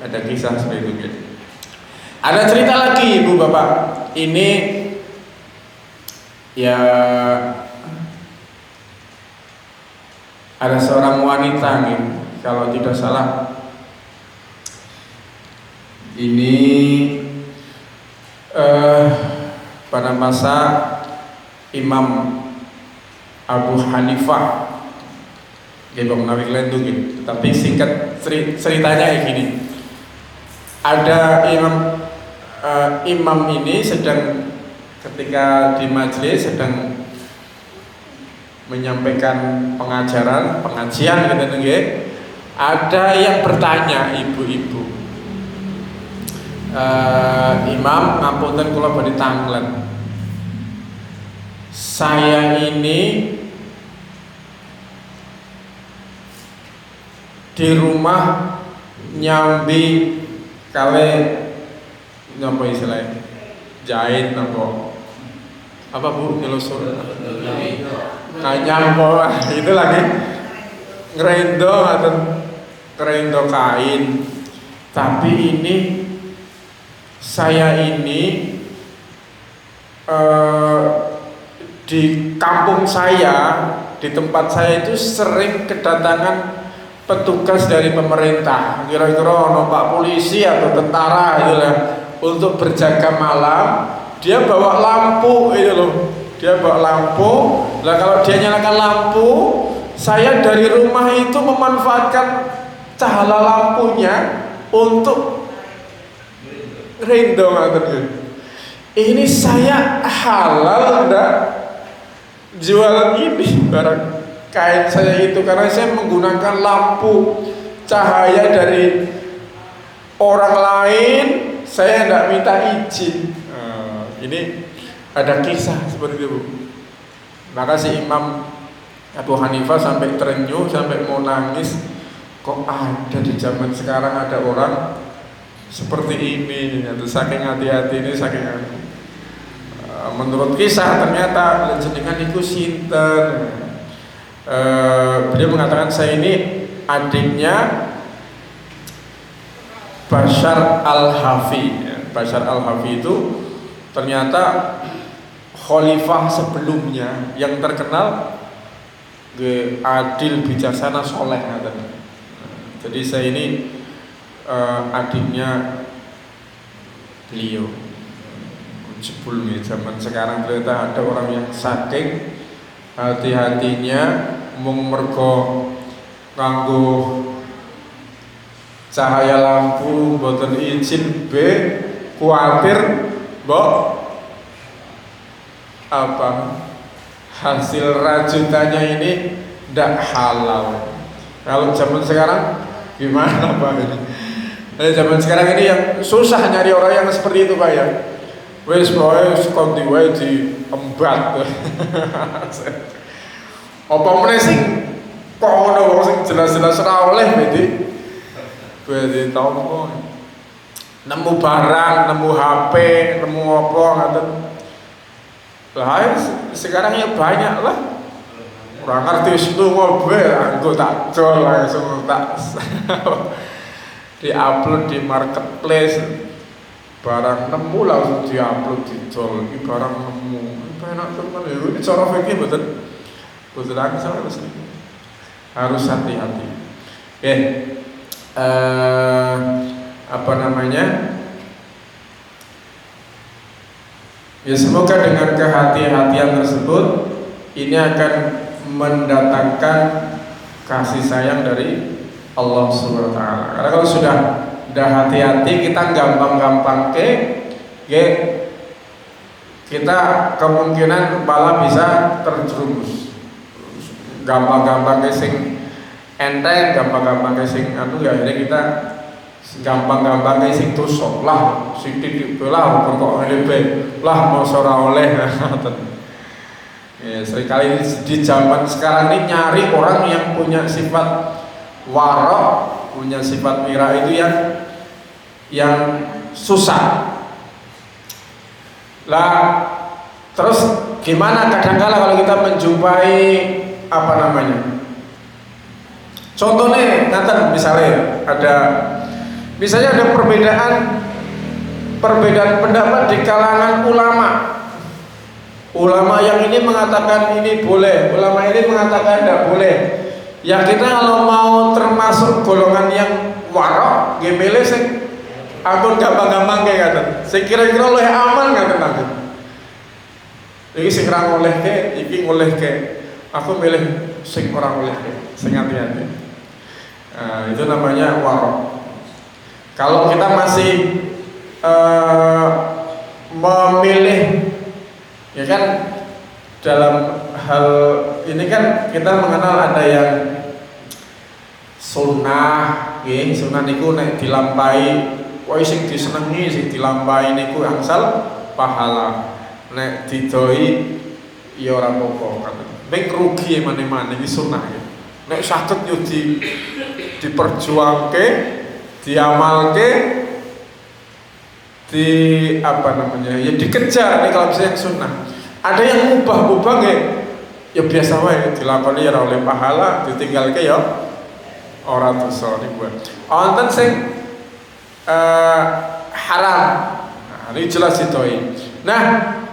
ada kisah seperti itu. Ada cerita lagi Ibu Bapak. Ini ya ada seorang wanita nih, kalau tidak salah ini pada masa Imam Abu Hanifah. Gebong nawik lendungin. Tapi singkat ceritanya gini. Ada imam ini sedang ketika di majelis sedang menyampaikan pengajian gitu nggih. Ada yang bertanya ibu-ibu. Imam ngapunten kula badhe tanglet. Saya ini di rumah nyambi kale apa istilahnya jahit apa Bu nyelusur kanyang itu lagi ngerendo atau ngerendo kain, tapi ini saya ini di kampung saya, di tempat saya itu sering kedatangan petugas dari pemerintah, kira-kira ono Pak polisi atau tentara gitu lah, untuk berjaga malam. Dia bawa lampu itu loh, dia bawa lampu. Lah kalau dia nyalakan lampu, saya dari rumah itu memanfaatkan cahaya lampunya untuk rendo. Ini saya halal enggak jual ini barang kain saya itu, karena saya menggunakan lampu cahaya dari orang lain, saya tidak minta izin. Ini ada kisah seperti itu. Maka si Imam Abu Hanifah sampai terenyuh, sampai mau nangis. Kok ada di zaman sekarang ada orang seperti ini? Saking hati-hati ini, saking menurut kisah ternyata jenengan itu sinten. Beliau mengatakan saya ini adiknya Bashar Al-Hafi. Bashar Al-Hafi itu ternyata khalifah sebelumnya yang terkenal adil, bijaksana, soleh. Jadi saya ini adiknya beliau. Jebul nih zaman sekarang ternyata ada orang yang saking hati-hatinya mung mergo nganggo cahaya lampu boten izin, kuatir mbok apa hasil rajutannya ini ndak halal. Kalau zaman sekarang gimana Pak ini? Zaman sekarang ini yang susah nyari orang yang seperti itu Pak ya. Wes boy sekondi wae diembat. Apa meneh sing kok ono wong sing jelas-jelas ora oleh berarti tau nemu barang, nemu HP, nemu apa ngaten. Lah sekarang ya banyak lah. Ora ngerti itu mobil, anggo tak jol langsung tak diupload di marketplace. Barang nemu langsung diupload di jol, ini barang nemu. Enak teman ya, ini cara fikih betul harus hati-hati. Oke, apa namanya? Ya semoga dengan kehati-hatian tersebut ini akan mendatangkan kasih sayang dari Allah Subhanahu wa taala. Karena kalau sudah hati-hati kita gampang-gampang kita kemungkinan malah bisa terjerumus. Gampang-gampang sing enteng, gampang-gampang sing akhirnya kita gampang-gampang sing dosa lah, sing titik lah kok ngene lah mosok ora oleh. Ya, seringkali di zaman sekarang ini nyari orang yang punya sifat warok, punya sifat wira itu yang susah. Lah terus gimana kadang-kala kalau kita menjumpai apa namanya? Contohnya ngaten misalnya ada perbedaan pendapat di kalangan ulama. Ulama yang ini mengatakan ini boleh, ulama ini mengatakan tidak boleh. Ya kita kalau mau termasuk golongan yang warok, gemele sing ampun gampang-gampang kayak ngaten. Sing kira-kira luwih aman ngaten ngaten. Iki sing ra ngolehke, iki ngolehke. Aku milih sing ora ngolehke, sing hati-hati. Itu namanya warok. Kalau kita masih memilih, ya kan dalam hal ini kan kita mengenal ada yang sunnah, sunnah niku nek dilampahi, woi sing disenengi, sing dilampahi niku angsal pahala. Nek didoi ya ora apa-apa kan. Nek rugi emane-mane iki sunnah ya. Nek saged yo diperjuangke, diamalke, di apa namanya? Ya dikejar nih kalau misalnya sunnah. Ada yang ubah-ubah nggih. Ya biasa wae dilakoni ya oleh pahala, ditinggalke ya ora dosa niku. Wonten sing haram. Nah, ini jelas ditoi. Nah,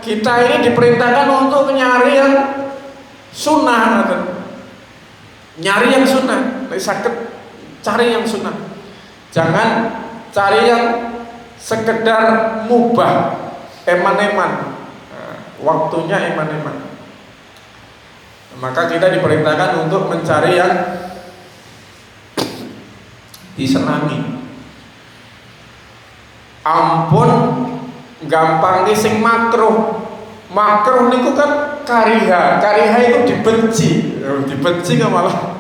kita ini diperintahkan untuk mencari yang sunnah, nyari yang sunnah, sakit cari yang sunnah, jangan cari yang sekedar mubah, eman-eman, waktunya eman-eman. Maka kita diperintahkan untuk mencari yang disenangi. Ampun gampang sing makruh. Makruh niku kan kariha itu dibenci nggak malah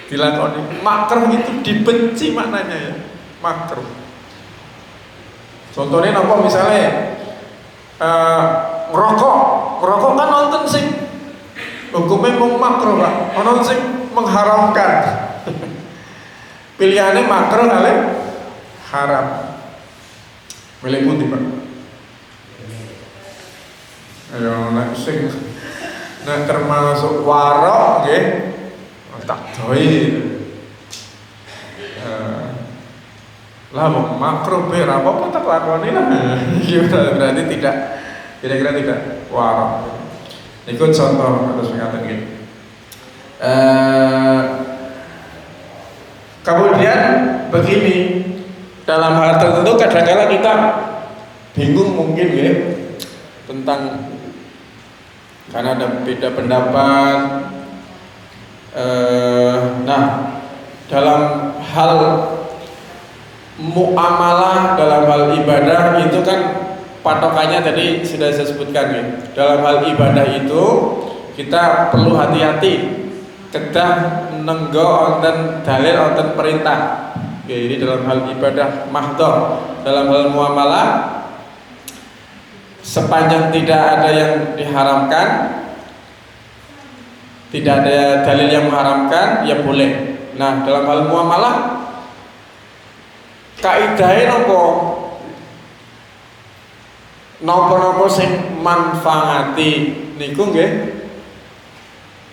dilakoni. Makruh itu dibenci maknanya ya, makruh. Contohnya apa misalnya ngerokok kan nonton sing hukumnya mau makruh Pak, nonton sing mengharamkan. Pilihannya makruh kali haram. Milih putih Pak. Ayo nek sing nek termasuk warok nggih tak doi. Lah makruh be ra apa tak lakoni lah. Berarti tidak kira-kira tidak warok. Ikut contoh terus ngaten nggih. Kemudian begini, dalam hal tertentu kadang-kala kita bingung mungkin ya tentang karena ada beda pendapat. Nah, dalam hal muamalah, dalam hal ibadah itu kan patokannya tadi sudah saya sebutkan ya. Dalam hal ibadah itu kita perlu hati-hati kedah nenggo wonten dalil wonten perintah. Ya, ini dalam hal ibadah mahdhah. Dalam hal muamalah, sepanjang tidak ada yang diharamkan, tidak ada dalil yang mengharamkan, ya boleh. Nah, dalam hal muamalah, kaidahnya nopo sing manfaati niku nggih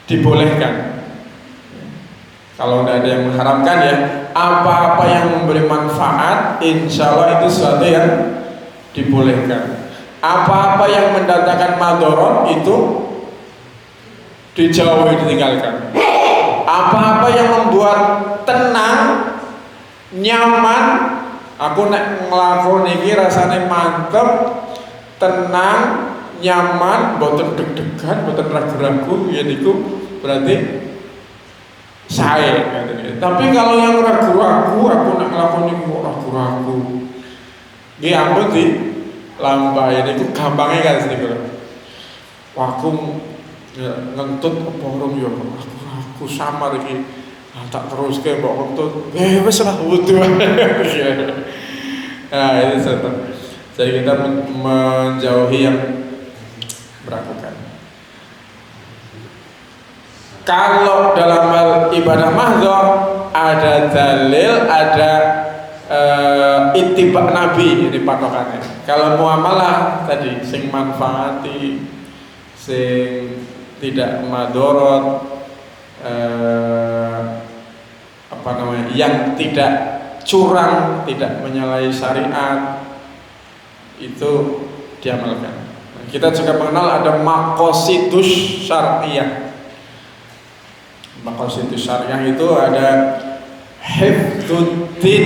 dibolehkan. Kalau tidak ada yang mengharamkan, ya apa-apa yang memberi manfaat, insya Allah itu sesuatu yang dibolehkan. Apa-apa yang mendatangkan madorot itu dijauhi, ditinggalkan. Apa-apa yang membuat tenang, nyaman, aku nek nglakoni iki rasane mantep, tenang, nyaman, boten deg-degan, boten ragu-ragu, ya niku berarti saya. Tapi kalau yang ragu-ragu, aku nak nglakoni kok ragu-ragu, nggih ampun di lambai niku gampangnya kan niku. Wah, aku ngentut apa urung ya, aku samar iki. Tak teruske mbok ngentut. Wis lah wudu. Nah, itu satu. Jadi kita menjauhi yang meragukan. Kalau dalam hal ibadah mahdhah ada dalil, ada ittiba Nabi, ini patokannya. Kalau muamalah tadi sing manfaati, sing tidak madorot, yang tidak curang, tidak menyalahi syariat, itu diamalkan. Nah, kita juga mengenal ada maqasidus syar'iyah. Maqasidus syariah itu ada hifdzuddin,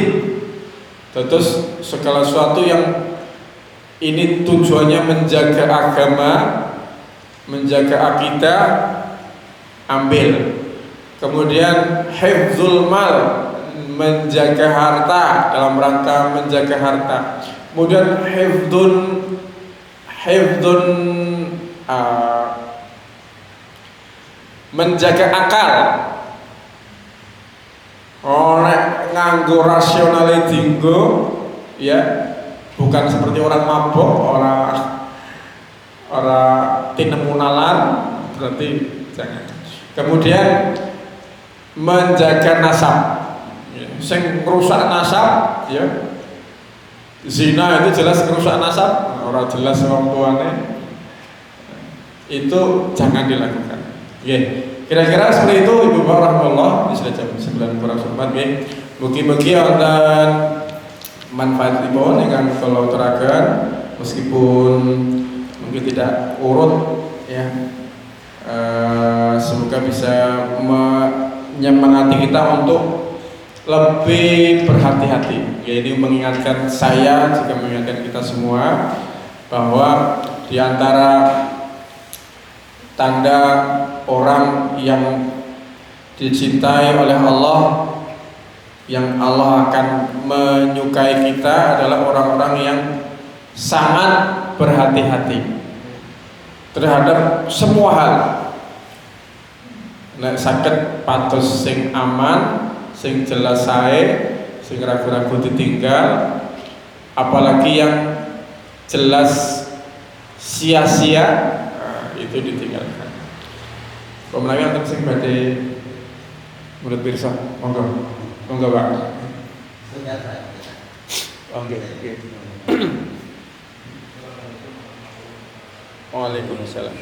terus segala sesuatu yang ini tujuannya menjaga agama, menjaga akidah, ambil. Kemudian hifdzul mal, menjaga harta, dalam rangka menjaga harta. Kemudian hifdzun menjaga akal. Oleh nganggo rasionale dinggo, ya, bukan seperti orang mabok, orang tinemu nalar, berarti jangan. Kemudian menjaga nasab, ya, sing rusak nasab, ya, zina itu jelas kerusak nasab, orang jelas orang tuane, itu jangan dilakukan. Yeah. Kira-kira seperti itu Ibu Bapak rahmatullah. Ini sudah jam 9 kurang seperempat. Mugi-mugi wonten manfaat ibon yang kalau terakan, meskipun mungkin tidak urut, ya, semoga bisa menyemangati kita untuk lebih berhati-hati. Ya, ini mengingatkan saya, juga mengingatkan kita semua bahwa di antara tanda orang yang dicintai oleh Allah, yang Allah akan menyukai kita, adalah orang-orang yang sangat berhati-hati terhadap semua hal. Nek saged patos sing aman, sing jelas sae, sing ragu-ragu ditinggal, apalagi yang jelas sia-sia, itu ditinggalkan. Pemenangnya untuk sing badhe murid pirsa, monggo Pak. Oke. Waalaikumsalam.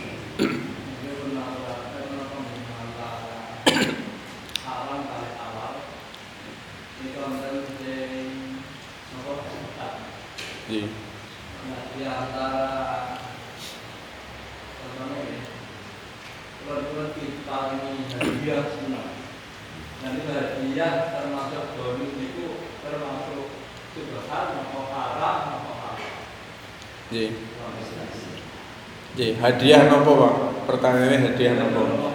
Di antara kalau kita ini hadiah semua, nanti hadiah termasuk bonus itu termasuk subhan, atau haram, atau halal. Hadiah nopo Pak? Pertanyaannya hadiah nopo?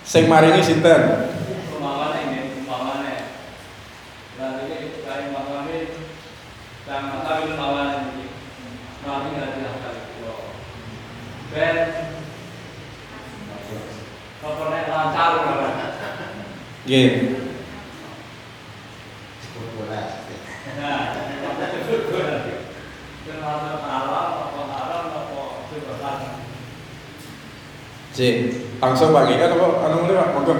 Sing marini sinten? Umpamane. Dan ini kain makami dan makami umpamane ini. Kami hadiah kali itu. Ben lancar. J. Langsung pagi kan apa anu mulai Pak, monggo.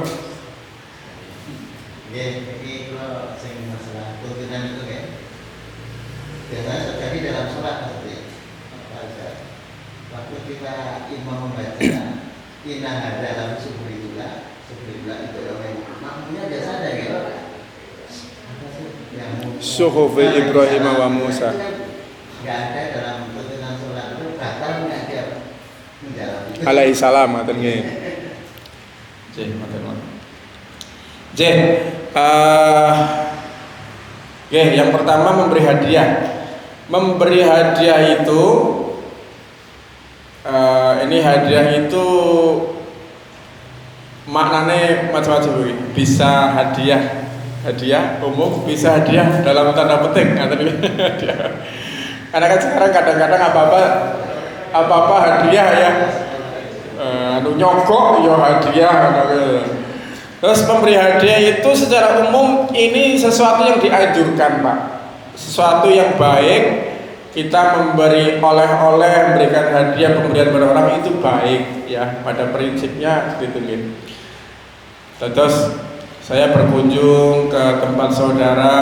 Nggih, iki kula sing masalah tuntunan itu nggih. Biasanya terjadi dalam sholat seperti waktu kita imam membaca inna hada dalam subuhillah itu maknanya biasa ada gitu. Suhufi Ibrahim wa Musa. Enggak ada dalam tuntunan sholat itu batal enggak dia menjalani. Alaihi salam ngoten nggih. J. J. Yang pertama memberi hadiah. Memberi hadiah itu ini hadiah itu maknanya macam-macam begini. Bisa hadiah umum, bisa hadiah dalam tanda petik. Karena kan sekarang kadang-kadang apa-apa hadiah ya, nyogok ya hadiah. Terus memberi hadiah itu secara umum ini sesuatu yang dianjurkan Pak, sesuatu yang baik. Kita memberi oleh-oleh, memberikan hadiah, pemberian pada orang itu baik ya, pada prinsipnya gitu. Terus saya berkunjung ke tempat saudara,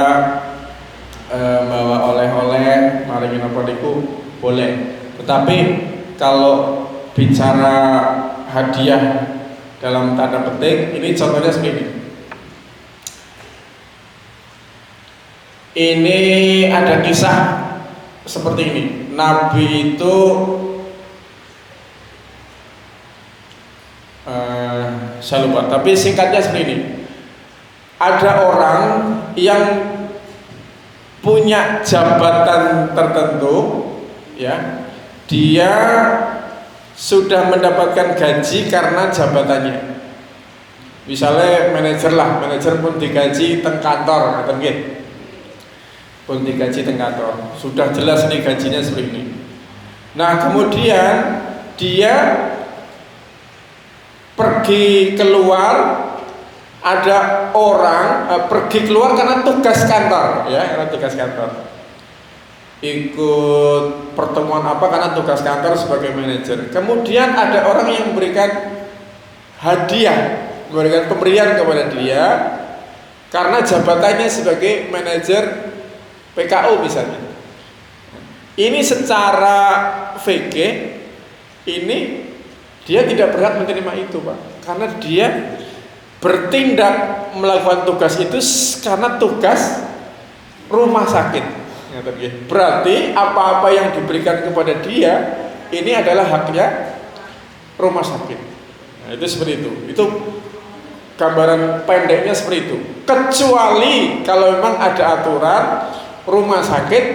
bawa oleh-oleh, maringin apa niku boleh. Tetapi kalau bicara hadiah dalam tanda petik, ini contohnya seperti ini. Ini ada kisah seperti ini. Nabi itu saya lupa, tapi singkatnya seperti ini. Ada orang yang punya jabatan tertentu, ya, dia sudah mendapatkan gaji karena jabatannya. Misalnya manajer pun digaji teng kantor, atau nggih? Pun digaji teng kantor. Sudah jelas nih gajinya seperti ini. Nah, kemudian dia pergi keluar, ada orang pergi keluar karena tugas kantor, ya, karena tugas kantor. Ikut pertemuan apa karena tugas kantor sebagai manajer. Kemudian ada orang yang memberikan hadiah, memberikan pemberian kepada dia karena jabatannya sebagai manajer PKU misalnya. Ini secara VG ini dia tidak berhak menerima itu Pak, karena dia bertindak melakukan tugas itu karena tugas rumah sakit. Berarti apa-apa yang diberikan kepada dia ini adalah haknya rumah sakit. Nah, itu seperti itu. Itu gambaran pendeknya seperti itu. Kecuali kalau memang ada aturan rumah sakit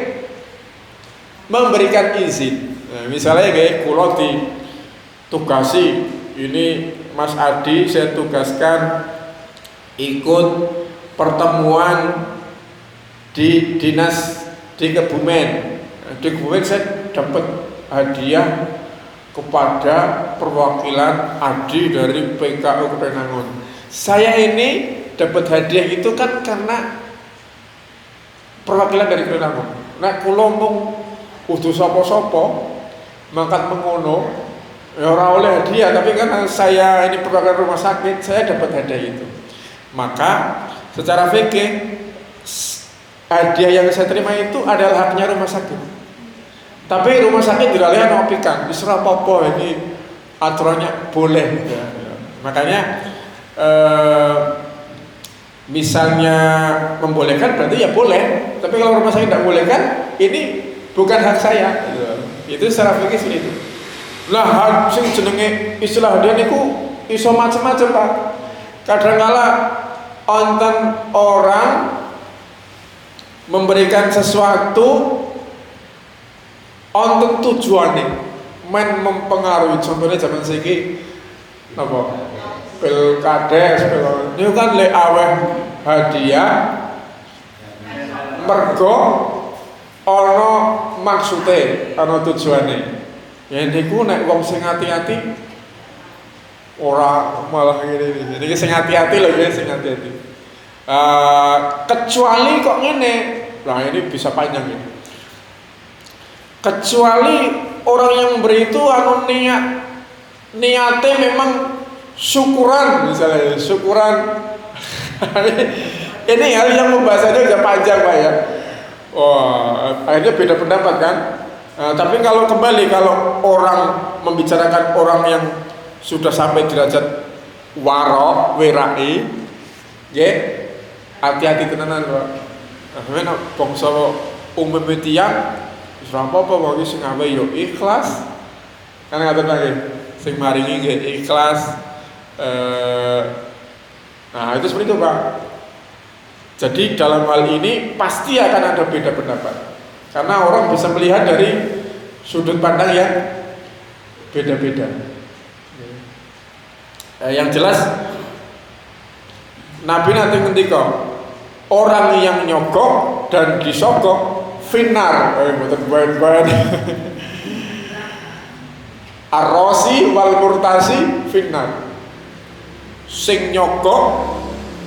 memberikan izin. Nah, misalnya kayak kulo ditugasi, ini Mas Adi saya tugaskan ikut pertemuan di dinas di Kebumen. Di Kebumen saya dapat hadiah kepada perwakilan Adi dari PKU Kepenangun. Saya ini dapat hadiah itu kan karena perwakilan dari Kepenangun. Nah, kula mung kudu sapa-sapa mangkat mengono ya ora oleh hadiah, tapi kan saya ini perwakilan rumah sakit, saya dapat hadiah itu. Maka secara fikih hadiah yang saya terima itu adalah haknya rumah sakit. Tapi rumah sakit diralih ngopikan, wis ora apa-apa ini aturannya boleh ya. Makanya misalnya membolehkan berarti ya boleh. Tapi kalau rumah sakit tidak bolehkan, ini bukan hak saya. Itu secara fikih seperti itu. Lah sing jenenge istilah hadiah niku iso macam-macam Pak. Kadang-kala wonten orang memberikan sesuatu untuk tujuannya mempengaruhi. Contohnya zaman saiki napa pilkades ini kan le aweh hadiah mergo ana maksude, ana tujuane. Ya niku nek wong sing ati-ati ora malah ngene iki. Niki sing ati-ati lho ya, sing ati-ati. Kecuali kok ngene. Nah, ini bisa panjang ini. Kecuali orang yang memberi itu anu niat niatnya memang syukuran, misalnya syukuran. Ini hal yang pembahasannya udah panjang Pak ya. Wah, akhirnya beda pendapat kan. Tapi kalau kembali, kalau orang membicarakan orang yang sudah sampai derajat waro, wirai, ya hati-hati tenanan Pak. Karena bangsa umum tiyang wis ora apa-apa wae sing gawe yo ikhlas. Kan ngaten lagi, sing maringi nggih ikhlas. Nah, itu seperti itu Pak. Jadi dalam hal ini pasti akan ada beda pendapat. Karena orang bisa melihat dari sudut pandang yang beda-beda. Yang jelas Nabi nanti ngendika, orang yang nyogok dan disogok finnar, mboten buat arrosi wal murtasi finnar. Sing nyogok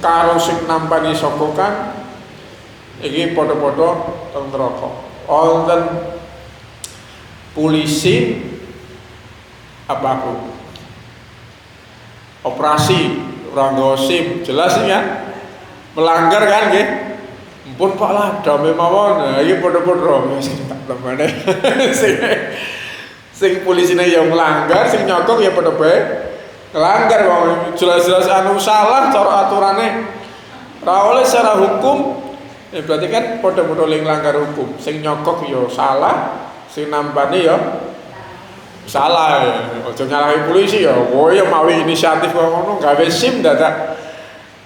karo sing nampani sogokan iki padha-padha teng neraka. Wonten polisi apa aku operasi ranggo SIM jelas ya melanggar kan nggih. Mpun Pak lah dame mawon. Nah iki padha-padha wis tak lemane. Sing polisine ya melanggar, sing nyogok ya padha bae ngelanggar wong jelas-jelas anu salah cara aturane. Ra oleh secara hukum berarti kan padha-padha nglanggar hukum. Sing nyogok ya salah, sing nampani ya salah. Aja nyalahi polisi ya. Kowe ya mawi inisiatif ngono gawe SIM dadak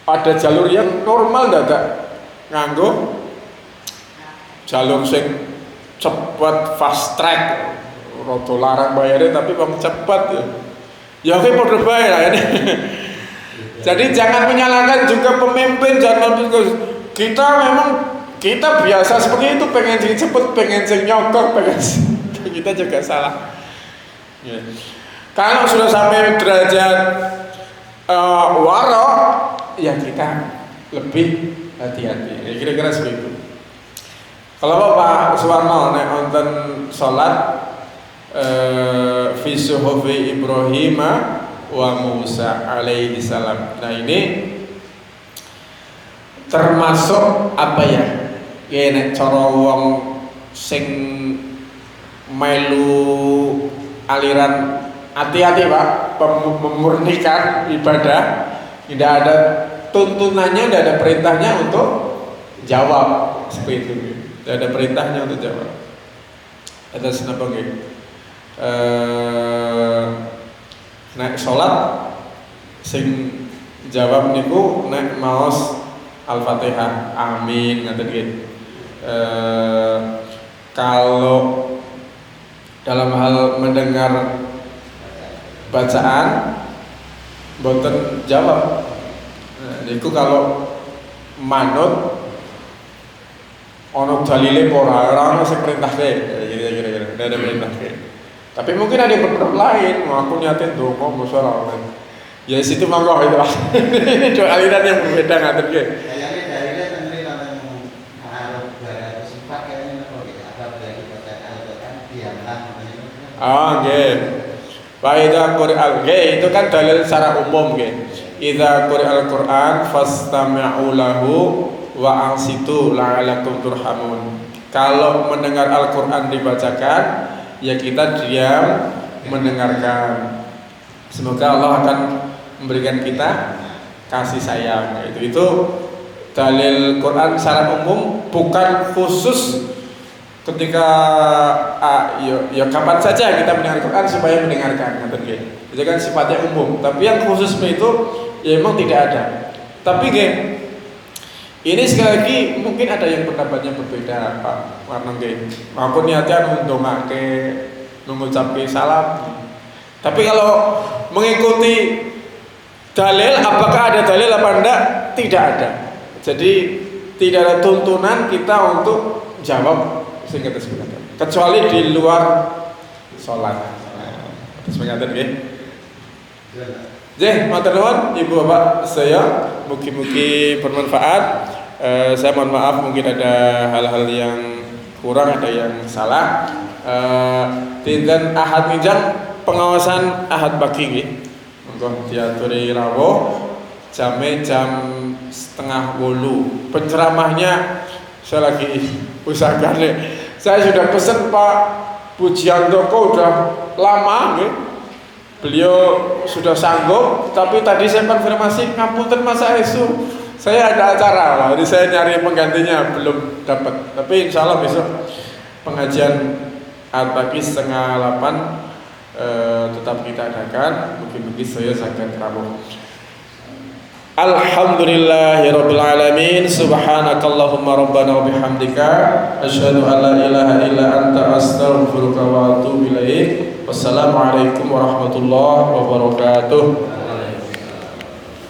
ada jalur yang normal dadak nganggo jalur sing cepet fast track. Rada larang bayare tapi wong cepet ya. Ya oke padha bae lah ini. Jadi jangan menyalahkan juga pemimpin, jangan kita memang kita biasa seperti itu, pengen sing cepet, pengen sing nyogok, pengen kita juga salah. Ya. Kalau sudah sampai derajat waro, ya kita lebih hati-hati. Ya, kira-kira seperti itu. Kalau Pak Suwarno nek wonten salat fi suhufi Ibrahim wa Musa alaihi salam. Nah ini termasuk apa ya? Ya nek cara wong sing melu aliran hati-hati Pak, memurnikan ibadah, tidak ada tuntunannya, tidak ada perintahnya untuk jawab seperti itu. Tidak ada perintahnya untuk jawab. Atas napa nggih? Nek sholat sing jawab niku nek maos Al-Fatihah amin ngaten nggih. Kalau dalam hal mendengar bacaan boten jawab. Niku kalau manut ono dalile ora ono sing perintahke kira-kira ada perintahke. Tapi mungkin ada yang berpendapat lain, aku niatin dongo musyawarah. Ya situ mangga itu. Ini dua aliran yang berbeda ngaten nggih. Kayaknya dalilnya tentu kalau harus bersifat kayaknya kalau kita ada dari bacaan Al-Qur'an diamlah namanya. Ah nggih. Wa idza quri'al nggih itu kan dalil secara umum nggih. Idza quri'al Qur'an fastami'u lahu wa ansitu la'alakum turhamun. Kalau mendengar Al-Qur'an dibacakan, ya kita diam mendengarkan. Semoga Allah akan memberikan kita kasih sayang. Itu dalil Quran secara umum, bukan khusus ketika ya kapan saja kita mendengar Quran supaya mendengarkan. Itu kan sifatnya umum. Tapi yang khusus itu ya memang tidak ada. Tapi ini sekali lagi mungkin ada yang pendapatnya berbeda Pak Warno nggih. Maupun niatnya ndongake mengucapkan salam. Tapi kalau mengikuti dalil, apakah ada dalil apa enggak? Tidak ada. Jadi tidak ada tuntunan kita untuk jawab sehingga tersebut. Kecuali di luar sholat. Sebenarnya nggih. Jeh, matur nuwun Ibu Bapak saya, mugi-mugi bermanfaat. Saya mohon maaf mungkin ada hal-hal yang kurang, ada yang salah. Dinten Ahad minjang pengawasan ahad pagi nggih. Monggo diaturi rawuh jam 7:30. Penceramahnya saya lagi usahakan nih. Saya sudah pesen Pak Pujiantoko udah lama nggih. Beliau sudah sanggup, tapi tadi saya konfirmasi ngapunten Mas Aisu, saya ada acara, jadi saya nyari penggantinya belum dapat. Tapi insya Allah besok pengajian pagi 7:30 tetap kita adakan. Mungkin saya akan rawuh. Alhamdulillahirabbil alamin. Subhanakallahumma rabbana wa bihamdika asyhadu an la ilaha illa anta astaghfiruka wa atubu ilaik. Wassalamualaikum warahmatullahi wabarakatuh.